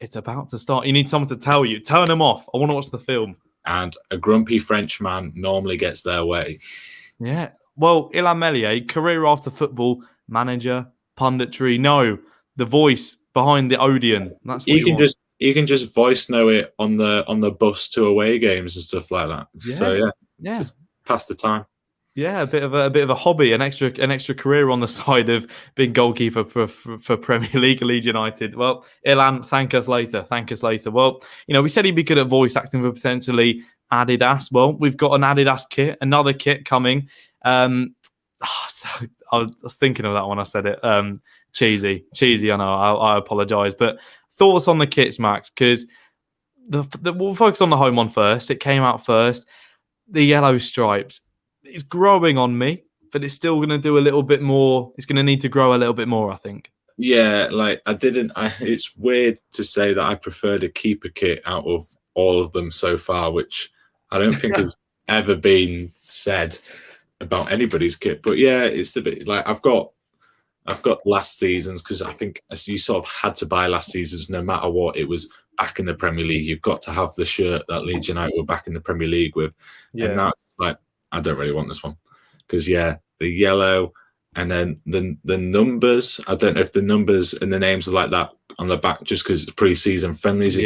it's about to start. You need someone to tell you, turn them off, I want to watch the film. And a grumpy Frenchman normally gets their way. Yeah, well, Ilham Meslier, career after football, manager, punditry, the voice behind the Odeon. That's what you can just voice know it on the bus to away games and stuff like that. So just pass the time. Yeah, a bit of a hobby, an extra career on the side of being goalkeeper for Premier League, Leeds United. Well, Ilan, thank us later. Well, we said he'd be good at voice acting for potentially Adidas. Well, we've got an Adidas kit, another kit coming. So I was thinking of that when I said it. Cheesy. I know. I apologise, but thoughts on the kits, Max? Because we'll focus on the home one first. It came out first. The yellow stripes. It's growing on me, but it's still going to do a little bit more. It's going to need to grow a little bit more, I think. Yeah, like it's weird to say that I prefer the keeper kit out of all of them so far, which I don't think has ever been said about anybody's kit. But yeah, it's a bit like I've got last season's because I think as you sort of had to buy last season's no matter what. It was back in the Premier League. You've got to have the shirt that Leeds United were back in the Premier League with. Yeah. And now it's like, I don't really want this one because the yellow and then the numbers. I don't know if the numbers and the names are like that on the back just because it's pre-season friendlies.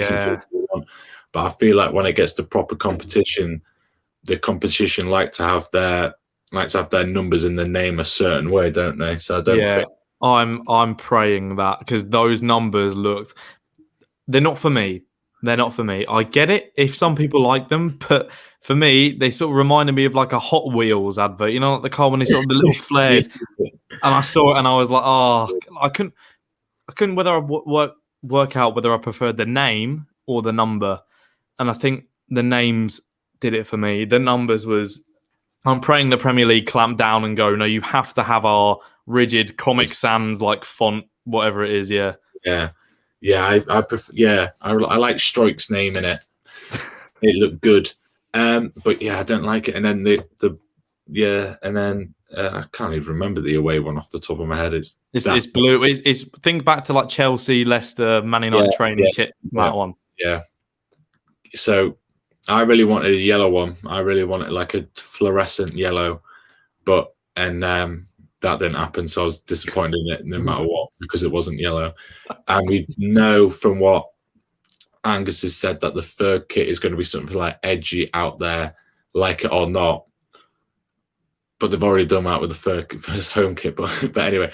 But I feel like when it gets to proper competition, the competition like to have their numbers in the name a certain way, don't they? So I don't think. I'm praying that because those numbers they're not for me. They're not for me. I get it if some people like them, but for me, they sort of reminded me of like a Hot Wheels advert. You know, like the car when they sort of the little flares. And I saw it and I was like, I couldn't whether I work out whether I preferred the name or the number. And I think the names did it for me. The numbers was. I'm praying the Premier League clamp down and go, no, you have to have our rigid Comic Sans like font, whatever it is. Yeah. I prefer. Yeah, I like Stroike's name in it. It looked good, but yeah, I don't like it. And then I can't even remember the away one off the top of my head. It's blue. It's think back to like Chelsea, Leicester, Man United training kit. That one. Yeah. So I really wanted a yellow one. I really wanted like a fluorescent yellow, but that didn't happen. So I was disappointed in it no matter what because it wasn't yellow. And we know from what Angus has said that the third kit is going to be something like edgy out there, like it or not. But they've already done that with the first home kit. But anyway,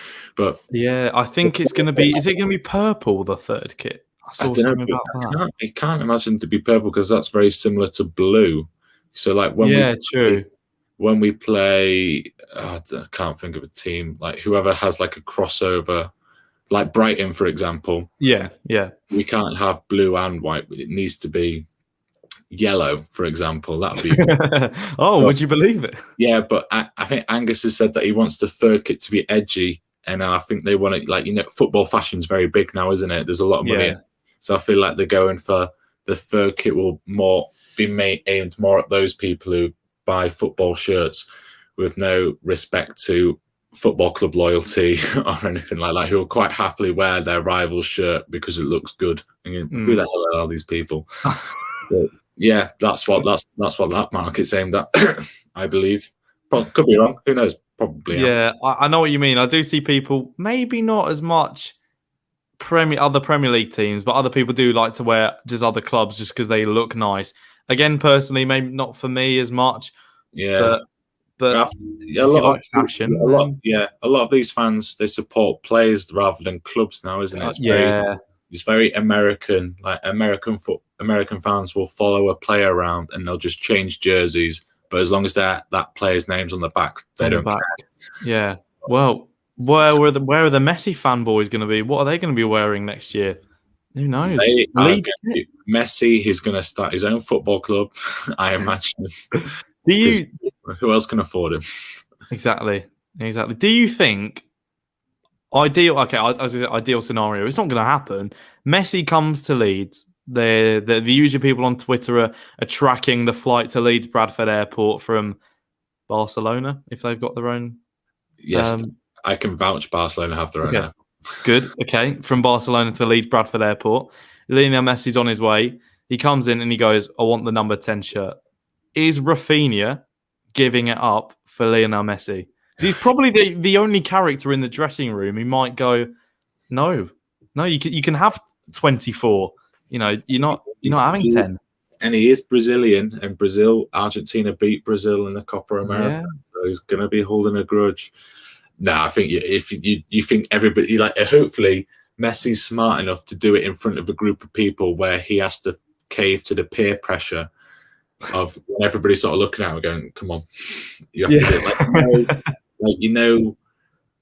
yeah, I think it's going to be. Is it going to be purple? The third kit. I saw something about that. I can't imagine to be purple because that's very similar to blue. So like when we play, I can't think of a team like whoever has like a crossover, like Brighton for example. Yeah. We can't have blue and white. It needs to be yellow, for example. That would be. Would you believe it? Yeah, but I think Angus has said that he wants the third kit to be edgy, and I think they want it like football fashion's very big now, isn't it? There's a lot of money in. So I feel like they're going for the third kit will be aimed more at those people who buy football shirts with no respect to football club loyalty or anything like that, who will quite happily wear their rival's shirt because it looks good. Who the hell are these people? But yeah, that's what that market's aimed at, I believe. Could be wrong. Who knows? Probably. Yeah, I know what you mean. I do see people, maybe not as much other Premier League teams, but other people do like to wear just other clubs just because they look nice. Again, personally, maybe not for me as much. Yeah, but a lot of fashion. A lot of these fans, they support players rather than clubs now, isn't it? It's very American. Like American fans will follow a player around and they'll just change jerseys, but as long as that player's name's on the back, they don't care. Yeah. Well, where are the Messi fanboys going to be? What are they going to be wearing next year? Who knows? Messi, he's going to start his own football club, I imagine. Who else can afford him? Exactly. Do you think ideal scenario? It's not going to happen. Messi comes to Leeds. The usual people on Twitter are tracking the flight to Leeds Bradford Airport from Barcelona if they've got their own. Yes, I can vouch Barcelona have their own airport. Good. Okay. From Barcelona to Leeds Bradford Airport. Lionel Messi's on his way. He comes in and he goes, I want the number 10 shirt. Is Rafinha giving it up for Lionel Messi? Because he's probably the only character in the dressing room who might go, no, you can have 24. You're not having 10. And he is Brazilian, and Argentina beat Brazil in the Copa America, so he's going to be holding a grudge. No, I think if you think everybody hopefully Messi's smart enough to do it in front of a group of people where he has to cave to the peer pressure of when everybody's sort of looking at him going, "Come on, you have to do it."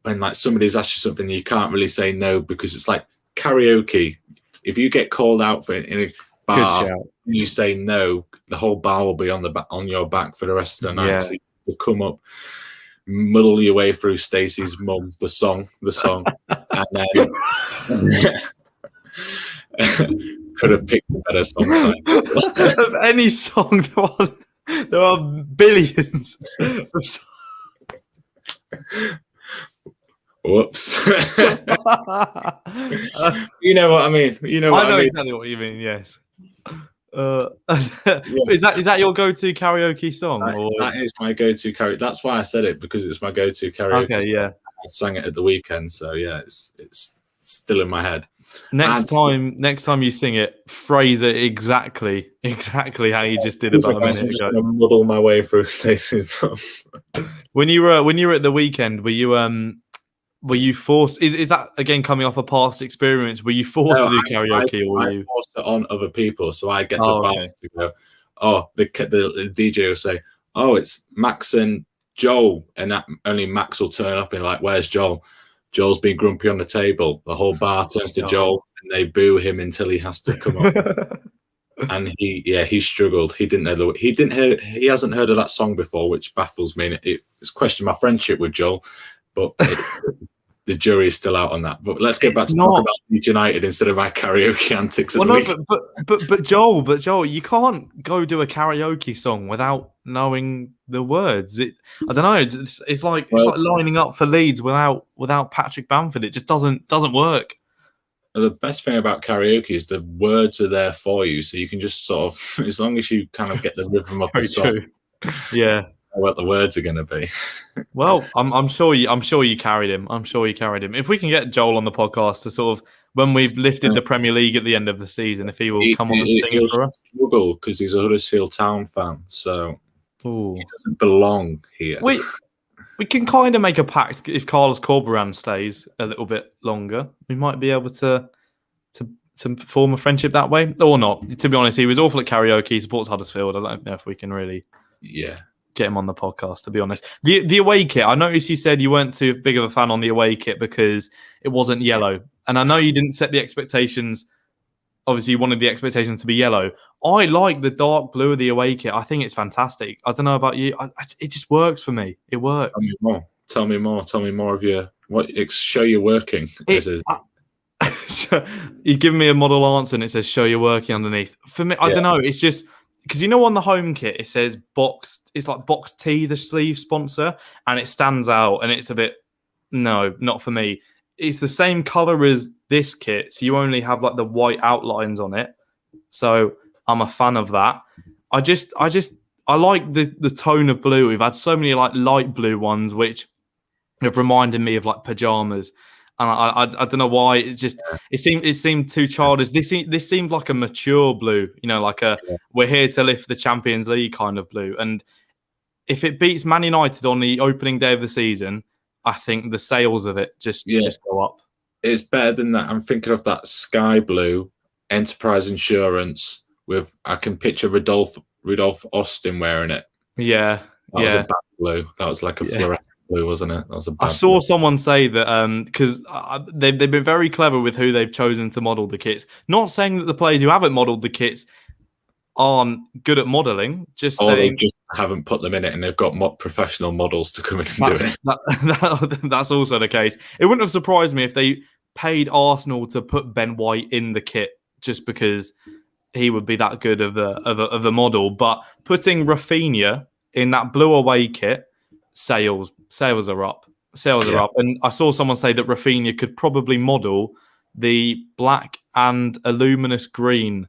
When somebody's asked you something, you can't really say no because it's like karaoke. If you get called out for in a bar, and you say no, the whole bar will be on your back for the rest of the night. So you come up, muddle your way through Stacey's mum, the song, and then could have picked a better song title. Of any song. There are billions. Whoops. You know what I mean. You know what I know I mean. exactly what you mean. Yes. Yes. Is that your go-to karaoke song? Or That is my go-to karaoke. That's why I said it, because it's my go-to karaoke okay, song. yeah. I sang it at the weekend, so yeah, it's still in my head. Next time you sing it, phrase it exactly how you just did about a I'm minute just ago. going to muddle my way through Stacey. When you were at the weekend, were you forced? Is that again coming off a past experience? Were you forced to do karaoke, or were you? force it on other people, so I get the Oh, bar okay. to go. Oh, the DJ will say, "Oh, it's Max and Joel," and only Max will turn up and like, "Where's Joel?" Joel's been grumpy on the table. The whole bar turns to Joel, and they boo him until he has to come up. And he struggled. He didn't know he hasn't heard of that song before, which baffles me. It's questioned my friendship with Joel, but the jury is still out on that. But let's get back to talking about Leeds United instead of my karaoke antics. Well, no, but Joel, you can't go do a karaoke song without knowing the words. I don't know. It's like lining up for Leeds without Patrick Bamford. It just doesn't work. The best thing about karaoke is the words are there for you, so you can just sort of, as long as you kind of get the rhythm of the song, yeah, what the words are going to be. Well, I'm sure you carried him. I'm sure you carried him. If we can get Joel on the podcast to sort of, when we've lifted the Premier League at the end of the season, if he will come on and sing it for us. Struggle because he's a Huddersfield Town fan, so he doesn't belong here. We can kind of make a pact if Carlos Corberán stays a little bit longer. We might be able to form a friendship that way, or not. To be honest, he was awful at karaoke. He supports Huddersfield. I don't know if we can really get him on the podcast, to be honest. The away kit, I noticed you said you weren't too big of a fan on the away kit because it wasn't yellow. And I know you didn't set the expectations. Obviously, you wanted the expectations to be yellow. I like the dark blue of the away kit. I think it's fantastic. I don't know about you. It just works for me. It works. Tell me more of your show you're working. You give me a model answer and it says show you're working underneath. For me, I don't know. It's just because on the home kit it says box. It's like box T, the sleeve sponsor, and it stands out. And it's a bit no, not for me. It's the same color as this kit, so you only have like the white outlines on it. So I'm a fan of that. I like the tone of blue. We've had so many like light blue ones, which have reminded me of like pajamas, and I don't know why. It seemed too childish. This seemed like a mature blue, like we're here to lift the Champions League kind of blue. And if it beats Man United on the opening day of the season, I think the sales of it just go up. It's better than that. I'm thinking of that sky blue Enterprise Insurance with, I can picture Rudolph Austin wearing it. Yeah. That was a bad blue. That was like a fluorescent blue, wasn't it? That was a bad I saw blue. Someone say that because they've been very clever with who they've chosen to model the kits. Not saying that the players who haven't modelled the kits aren't good at modelling, just saying they just haven't put them in it and they've got professional models to come in and do it. That's also the case. It wouldn't have surprised me if they paid Arsenal to put Ben White in the kit just because he would be that good of a model. But putting Rafinha in that blue away kit, sales are up. Sales are up. And I saw someone say that Rafinha could probably model the black and luminous green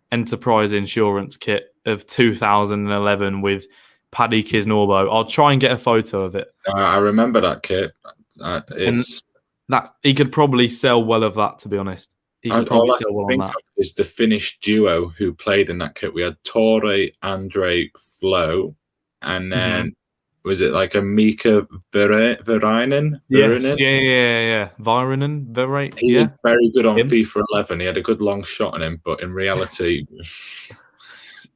Enterprise Insurance kit of 2011 with Paddy Kisnorbo. I'll try and get a photo of it. I remember that kit. That he could probably sell well of that, to be honest. He could probably sell well on that. Is the Finnish duo who played in that kit. We had Tore, Andre, Flo, and then was it like a Mika Väräinen? Yes. Yeah. Väräinen. He was very good on FIFA 11. He had a good long shot on him, but in reality,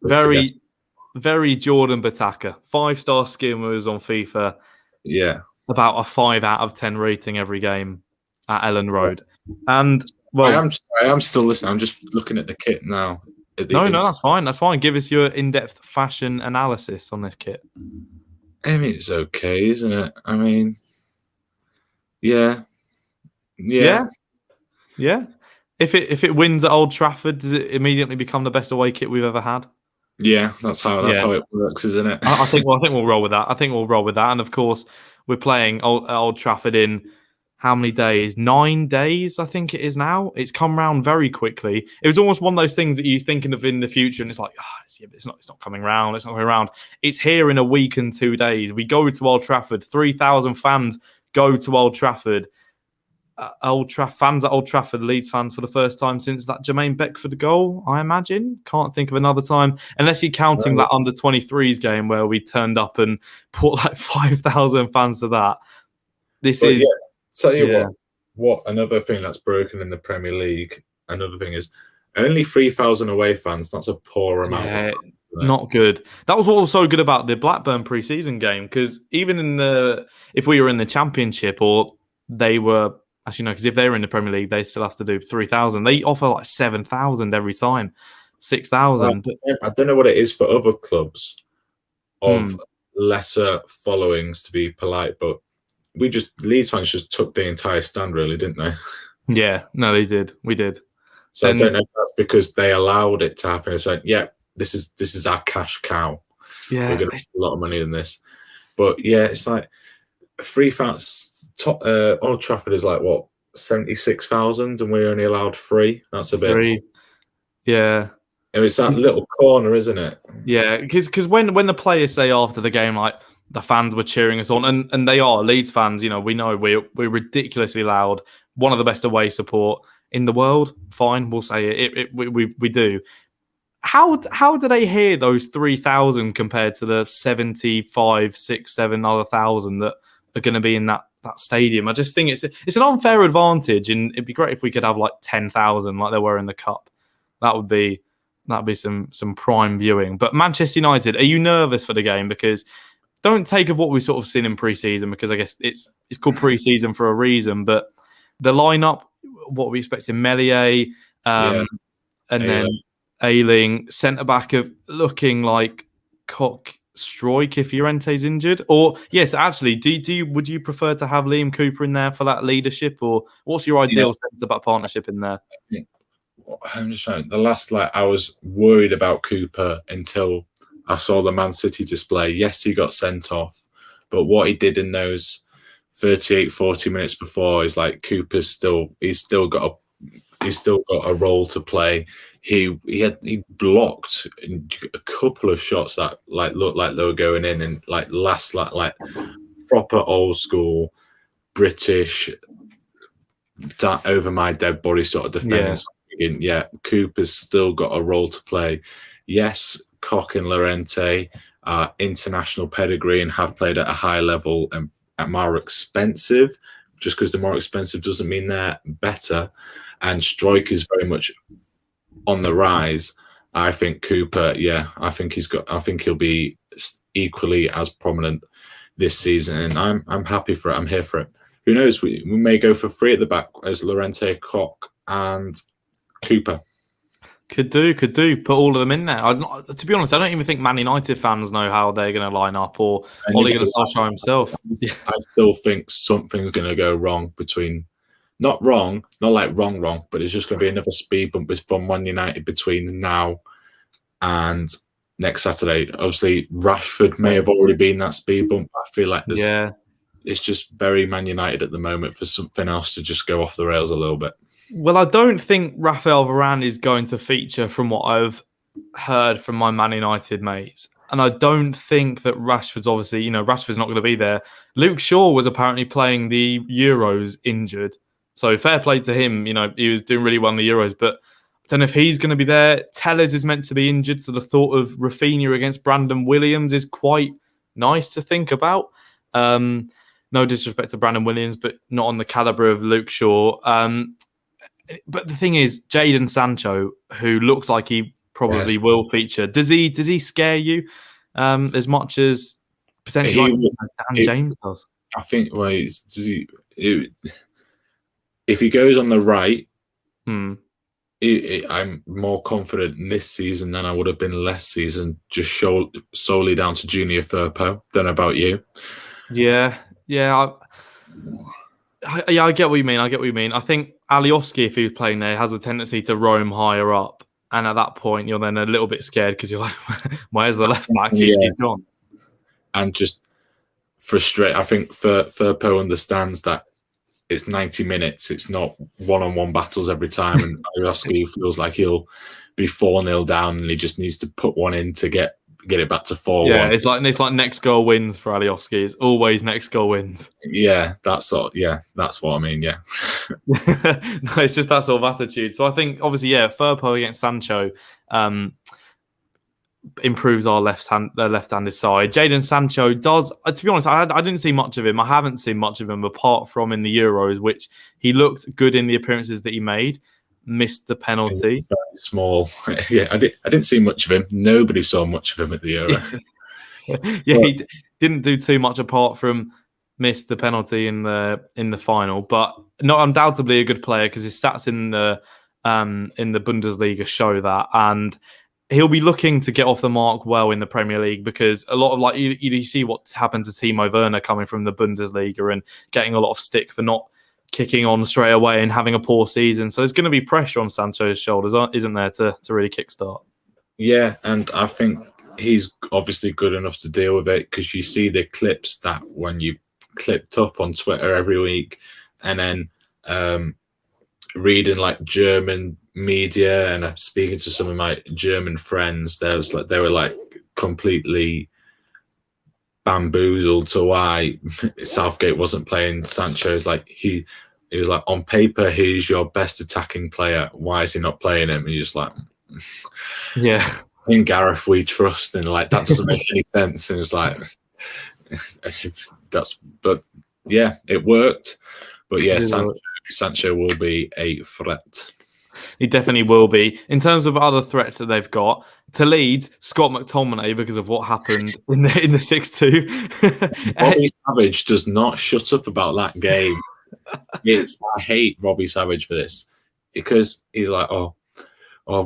very Jordan Bataka. 5-star skimmers on FIFA. Yeah. About a 5 out of 10 rating every game at Ellen Road. And well, I am still listening. I'm just looking at the kit now. No, that's fine. That's fine. Give us your in-depth fashion analysis on this kit. I mean, it's okay, isn't it? I mean, yeah. If it wins at Old Trafford, does it immediately become the best away kit we've ever had? Yeah, that's how it works, isn't it? I think we'll roll with that. And of course, we're playing Old Trafford in how many days? 9 days, I think it is now. It's come round very quickly. It was almost one of those things that you're thinking of in the future, and it's like, it's not coming round. It's not coming around. It's here in a week and 2 days. We go to Old Trafford. 3,000 fans go to Old Trafford. Fans at Old Trafford, Leeds fans for the first time since that Jermaine Beckford goal, I imagine. Can't think of another time, unless you're counting that under 23s game where we turned up and put like 5,000 fans to that. Tell you what another thing that's broken in the Premier League. Another thing is only 3,000 away fans. That's a poor amount. Yeah, not good. That was what was so good about the Blackburn pre-season game, because even if we were in the Championship or they were. Actually, no, because if they're in the Premier League, they still have to do 3,000. They offer like 7,000 every time, 6,000. I don't know what it is for other clubs of lesser followings, to be polite, but Leeds fans just took the entire stand, really, didn't they? Yeah, no, they did. We did. So I don't know if that's because they allowed it to happen. It's like, yeah, this is our cash cow. Yeah, we're going to make a lot of money in this. But yeah, it's like 3,000. Old Trafford is like what 76,000, and we're only allowed 3. That's a bit. 3. Yeah, and it's that little corner, isn't it? Yeah, because when the players say after the game, like the fans were cheering us on, and they are Leeds fans. We know we're ridiculously loud. One of the best away support in the world. Fine, we'll say it. We do. How do they hear those 3,000 compared to the 75, 6, 7 other thousand that are going to be in that stadium? I just think it's an unfair advantage, and it'd be great if we could have like 10,000 like there were in the cup. That'd be some prime viewing. But Manchester United, are you nervous for the game? Because don't take of what we've sort of seen in pre-season, because I guess it's called pre-season for a reason. But the lineup, what we expected, Melier, and then Ayling, centre back of looking like Koch, Struijk if Llorente's injured, or yes, actually, would you prefer to have Liam Cooper in there for that leadership, or what's your ideal centre back partnership in there? I'm just trying. The last I was worried about Cooper until I saw the Man City display. Yes, he got sent off, but what he did in those 38, 40 minutes before is like Cooper's he's still got a role to play. He blocked a couple of shots that looked like they were going in, and like proper old school British that over my dead body sort of defending. Yeah, Cooper's still got a role to play. Yes, Koch and Llorente are international pedigree and have played at a high level and are more expensive. Just because they're more expensive doesn't mean they're better. And Struijk is very much on the rise. I think Cooper, I think he'll be equally as prominent this season, and I'm happy for it. I'm here for it. Who knows? We may go for 3 at the back as Llorente, Koch, and Cooper. Could do. Put all of them in there. To be honest, I don't even think Man United fans know how they're going to line up, or Ole Gunnar Solskjaer himself. I still think something's going to go wrong between. Not wrong, not like wrong, but it's just going to be another speed bump from Man United between now and next Saturday. Obviously, Rashford may have already been that speed bump. I feel like it's just very Man United at the moment for something else to just go off the rails a little bit. Well, I don't think Rafael Varane is going to feature from what I've heard from my Man United mates. And I don't think that Rashford's Rashford's not going to be there. Luke Shaw was apparently playing the Euros injured. So fair play to him. He was doing really well in the Euros, but I don't know if he's going to be there. Tellez is meant to be injured, so the thought of Rafinha against Brandon Williams is quite nice to think about. No disrespect to Brandon Williams, but not on the calibre of Luke Shaw. But the thing is, Jadon Sancho, who looks like he probably will feature, does he scare you as much as potentially Dan James does? I think. If he goes on the right, I'm more confident in this season than I would have been last season, just solely down to Junior Firpo. Don't know about you. Yeah. I get what you mean. I think Alioski, if he was playing there, has a tendency to roam higher up. And at that point, you're then a little bit scared because you're like, where's the left back? Yeah. He's gone. And just frustrated. I think Firpo understands that it's 90 minutes. It's not one-on-one battles every time. And Alioski feels like he'll be 4-0 down and he just needs to put one in to get it back to 4-1. Yeah, it's like next goal wins for Alioski. It's always next goal wins. Yeah, that's what I mean. Yeah. No, it's just that sort of attitude. So I think obviously, Firpo against Sancho improves our left-handed side. Jadon Sancho does. To be honest, I didn't see much of him. I haven't seen much of him apart from in the Euros, which he looked good in the appearances that he made. Missed the penalty. Very small. Yeah, I didn't see much of him. Nobody saw much of him at the Euro. He didn't do too much apart from missed the penalty in the final, but not undoubtedly a good player because his stats in the Bundesliga show that, and he'll be looking to get off the mark well in the Premier League because a lot of you see what happened to Timo Werner coming from the Bundesliga and getting a lot of stick for not kicking on straight away and having a poor season. So there's going to be pressure on Sancho's shoulders, isn't there, to really kickstart? Yeah, and I think he's obviously good enough to deal with it because you see the clips that when you clipped up on Twitter every week and then reading like German media and speaking to some of my German friends, they were like completely bamboozled to why Southgate wasn't playing Sancho. It's like he was like, on paper he's your best attacking player, why is he not playing him? And you're just like, yeah, in Gareth we trust, and like that doesn't make any sense. And it's like but yeah, it worked. But yeah, Sancho will be a threat. He definitely will be. In terms of other threats that they've got, to Leeds, Scott McTominay, because of what happened in the 6-2. Robbie Savage does not shut up about that game. I hate Robbie Savage for this because he's like, oh,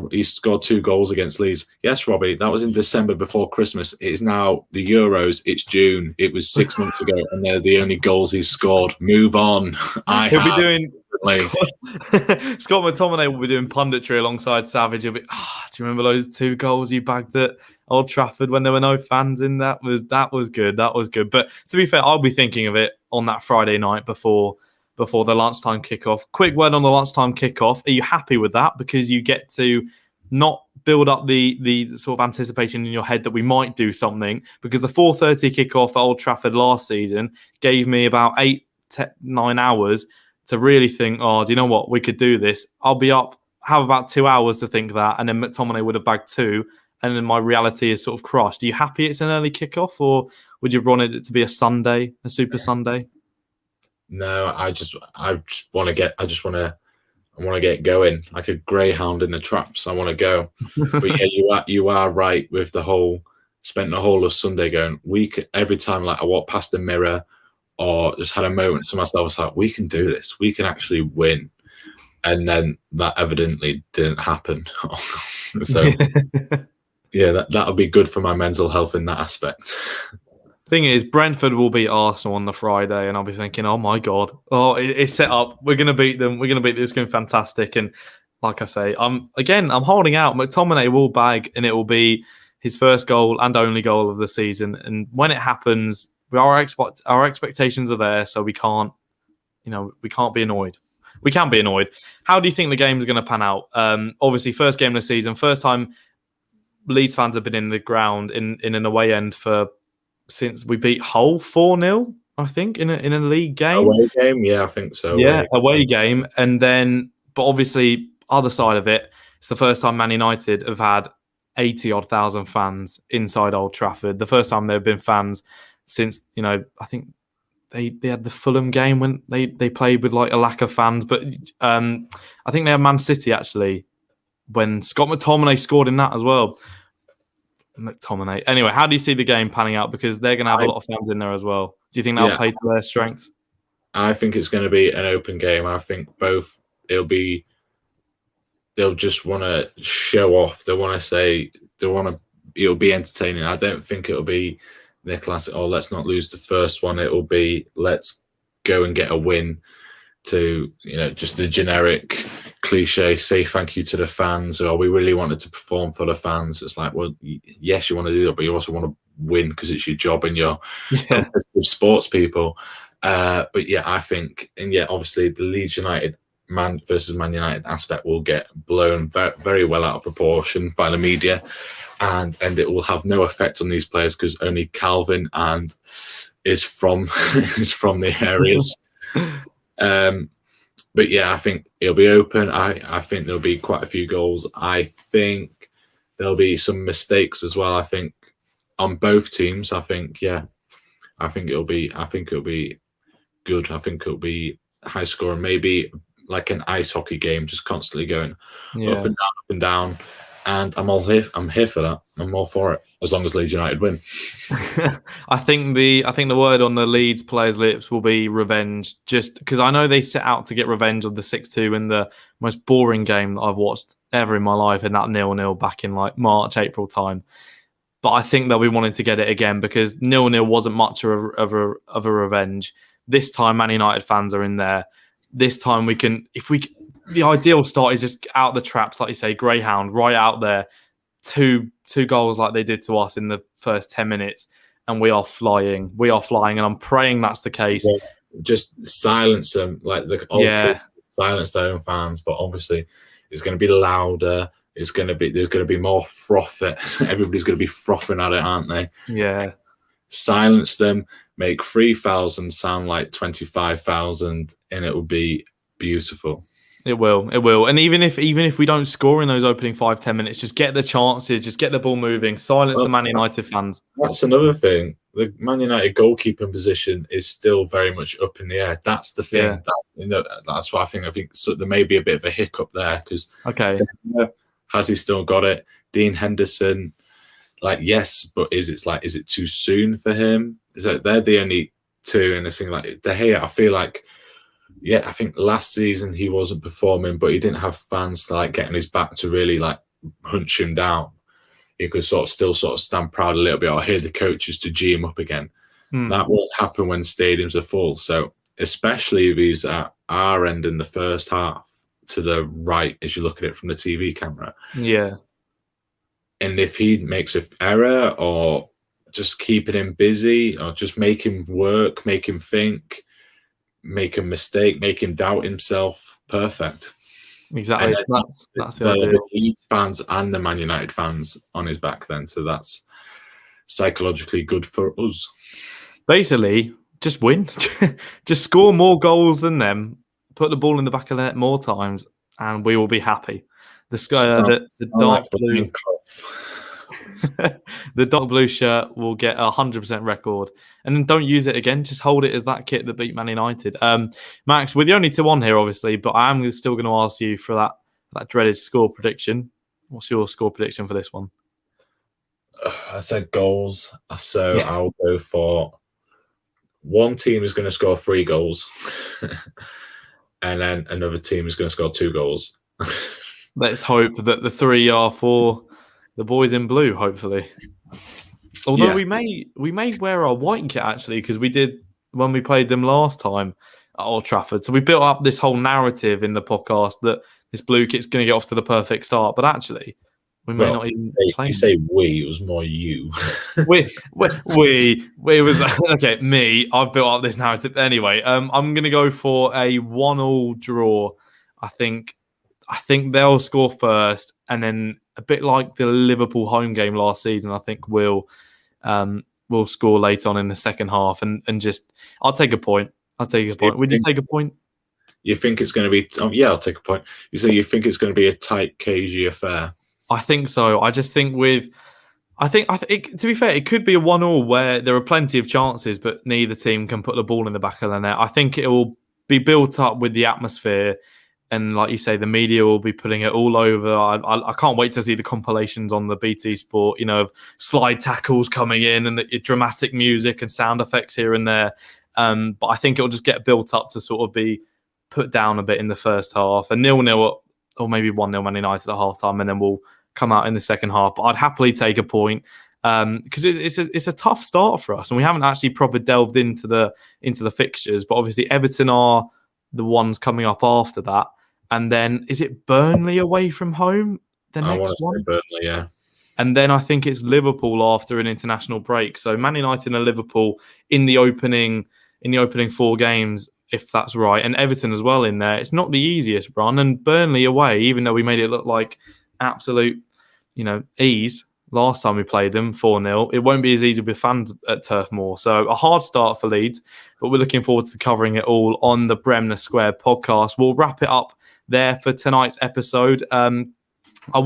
he scored 2 goals against Leeds. Yes, Robbie, that was in December before Christmas. It is now the Euros. It's June. It was 6 months ago, and they're the only goals he's scored. Move on. He'll be doing. Scott McTominay will be doing punditry alongside Savage. He'll be, do you remember those 2 goals you bagged at Old Trafford when there were no fans in? That was good. That was good. But to be fair, I'll be thinking of it on that Friday night before the lunchtime kickoff. Quick word on the lunchtime kickoff. Are you happy with that? Because you get to not build up the sort of anticipation in your head that we might do something. Because the 4:30 kickoff at Old Trafford last season gave me about 8-9 hours to really think, do you know what? We could do this. I'll be up, have about 2 hours to think that, and then McTominay would have bagged 2, and then my reality is sort of crushed. Are you happy it's an early kickoff, or would you want it to be a Sunday, a Super Sunday? No, I just want to get going like a greyhound in the traps. I want to go. But yeah, you are right with the whole. Spent the whole of Sunday going. Every time like I walk past the mirror or just had a moment to myself, I was like, we can do this. We can actually win. And then that evidently didn't happen. So yeah, that'll be good for my mental health in that aspect. Thing is, Brentford will beat Arsenal on the Friday, and I'll be thinking, oh my God, it's set up. We're going to beat them. It's going to be fantastic. And like I say, I'm holding out. McTominay will bag, and it will be his first goal and only goal of the season. And when it happens, our expectations are there, so we can't be annoyed. We can be annoyed. How do you think the game is going to pan out? Obviously, first game of the season, first time Leeds fans have been in the ground in an away end since we beat Hull 4-0, I think, in a league game. Away game, yeah, I think so. Yeah, away game, and then, but obviously, other side of it, it's the first time Man United have had 80-odd thousand fans inside Old Trafford. The first time there have been fans since, I think they had the Fulham game when they played with like a lack of fans. But I think they had Man City actually when Scott McTominay scored in that as well. McTominay. Anyway, how do you see the game panning out? Because they're going to have a lot of fans in there as well. Do you think that'll play to their strengths? I think it's going to be an open game. I think both they'll just want to show off. It'll be entertaining. I don't think it'll be the classic, let's not lose the first one. It'll be, let's go and get a win to, just the generic cliche, say thank you to the fans, or we really wanted to perform for the fans. It's like, well, yes, you want to do that, but you also want to win because it's your job and you're competitive sports people. But yeah, I think, and yeah, obviously the Leeds United Man United aspect will get blown very well out of proportion by the media, and it will have no effect on these players because only Calvin and is from the areas. But yeah, I think it'll be open. I think there'll be quite a few goals. I think there'll be some mistakes as well. I think on both teams. I think it'll be good. I think it'll be high scoring, maybe like an ice hockey game, just constantly going up and down. And I'm here for that. I'm all for it, as long as Leeds United win. I think the word on the Leeds players' lips will be revenge, just because I know they set out to get revenge on the 6-2 in the most boring game that I've watched ever in my life, in that 0-0 back in like March, April time. But I think they'll be wanting to get it again because 0-0 wasn't much of a revenge. This time, Man United fans are in there. This time the ideal start is just out the traps, like you say, Greyhound, right out there. Two goals like they did to us in the first 10 minutes, and we are flying. And I'm praying that's the case. Yeah, just silence them, like the Old Trafford silence their own fans. But obviously, it's going to be louder. There's going to be more froth. Everybody's going to be frothing at it, aren't they? Yeah. Silence them. Make 3,000 sound like 25,000, and it will be beautiful. It will. And even if we don't score in those opening 5-10 minutes, just get the chances, just get the ball moving, silence the Man United fans. That's another thing. The Man United goalkeeping position is still very much up in the air. That's the thing. That's why I think so there may be a bit of a hiccup there because has he still got it? Dean Henderson, like, yes, but is it too soon for him? They're the only two, and the thing like De Gea, I feel like. Yeah, I think last season he wasn't performing, but he didn't have fans to like get on his back to really like hunch him down. He could still stand proud a little bit, or hear the coaches to G him up again. That won't happen when stadiums are full. So especially if he's at our end in the first half, to the right as you look at it from the TV camera. Yeah. And if he makes an error, or just keeping him busy, or just make him work, make him think, make a mistake, make him doubt himself. Perfect. Exactly. That's the idea. The Leeds fans and the Man United fans on his back then. So that's psychologically good for us. Basically, just win. Just score more goals than them. Put the ball in the back of the net more times, and we will be happy. The dark blue. The dark blue shirt will get 100% record, and then don't use it again. Just hold it as that kit that beat Man United. Max, we're the only two on here, obviously, but I am still going to ask you for that dreaded score prediction. What's your score prediction for this one? I said goals, so I'll go for one team is going to score 3 goals, and then another team is going to score 2 goals. Let's hope that the 3 are for the boys in blue, hopefully. Although we may wear our white kit, actually, because we did when we played them last time at Old Trafford. So we built up this whole narrative in the podcast that this blue kit's going to get off to the perfect start. But actually, we may not even play. You say we, it was more you. we was okay. Me, I've built up this narrative anyway. I'm going to go for a 1-1 draw. I think they'll score first, and then a bit like the Liverpool home game last season, I think we'll score late on in the second half, and just I'll take a point. Would you take a point? You think it's going to be? I'll take a point. You say you think it's going to be a tight, cagey affair. I think so. I just think to be fair, it could be a 1-1 where there are plenty of chances, but neither team can put the ball in the back of the net. I think it will be built up with the atmosphere. And like you say, the media will be putting it all over. I can't wait to see the compilations on the BT Sport, of slide tackles coming in and the dramatic music and sound effects here and there. But I think it'll just get built up to sort of be put down a bit in the first half. A 0-0 or maybe 1-0 Man United at half-time, and then we'll come out in the second half. But I'd happily take a point because it's a tough start for us. And we haven't actually properly delved into the fixtures. But obviously Everton are the ones coming up after that. and then is it Burnley away from home? The I want next to say one, Burnley, yeah. and then I think it's Liverpool after an international break. So Man United and Liverpool in the opening 4 games, if that's right, and Everton as well in there. It's not the easiest run, and Burnley away, even though we made it look like absolute, ease last time we played them 4-0. It won't be as easy with fans at Turf Moor. So a hard start for Leeds, but we're looking forward to covering it all on the Bremner Square podcast. We'll wrap it up there for tonight's episode. We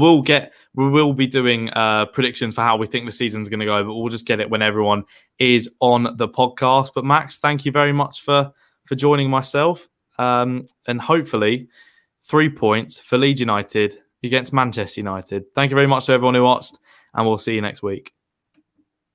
will be doing predictions for how we think the season's going to go, but we'll just get it when everyone is on the podcast. But Max, thank you very much for joining myself. And hopefully 3 points for Leeds United against Manchester United. Thank you very much to everyone who watched, and we'll see you next week.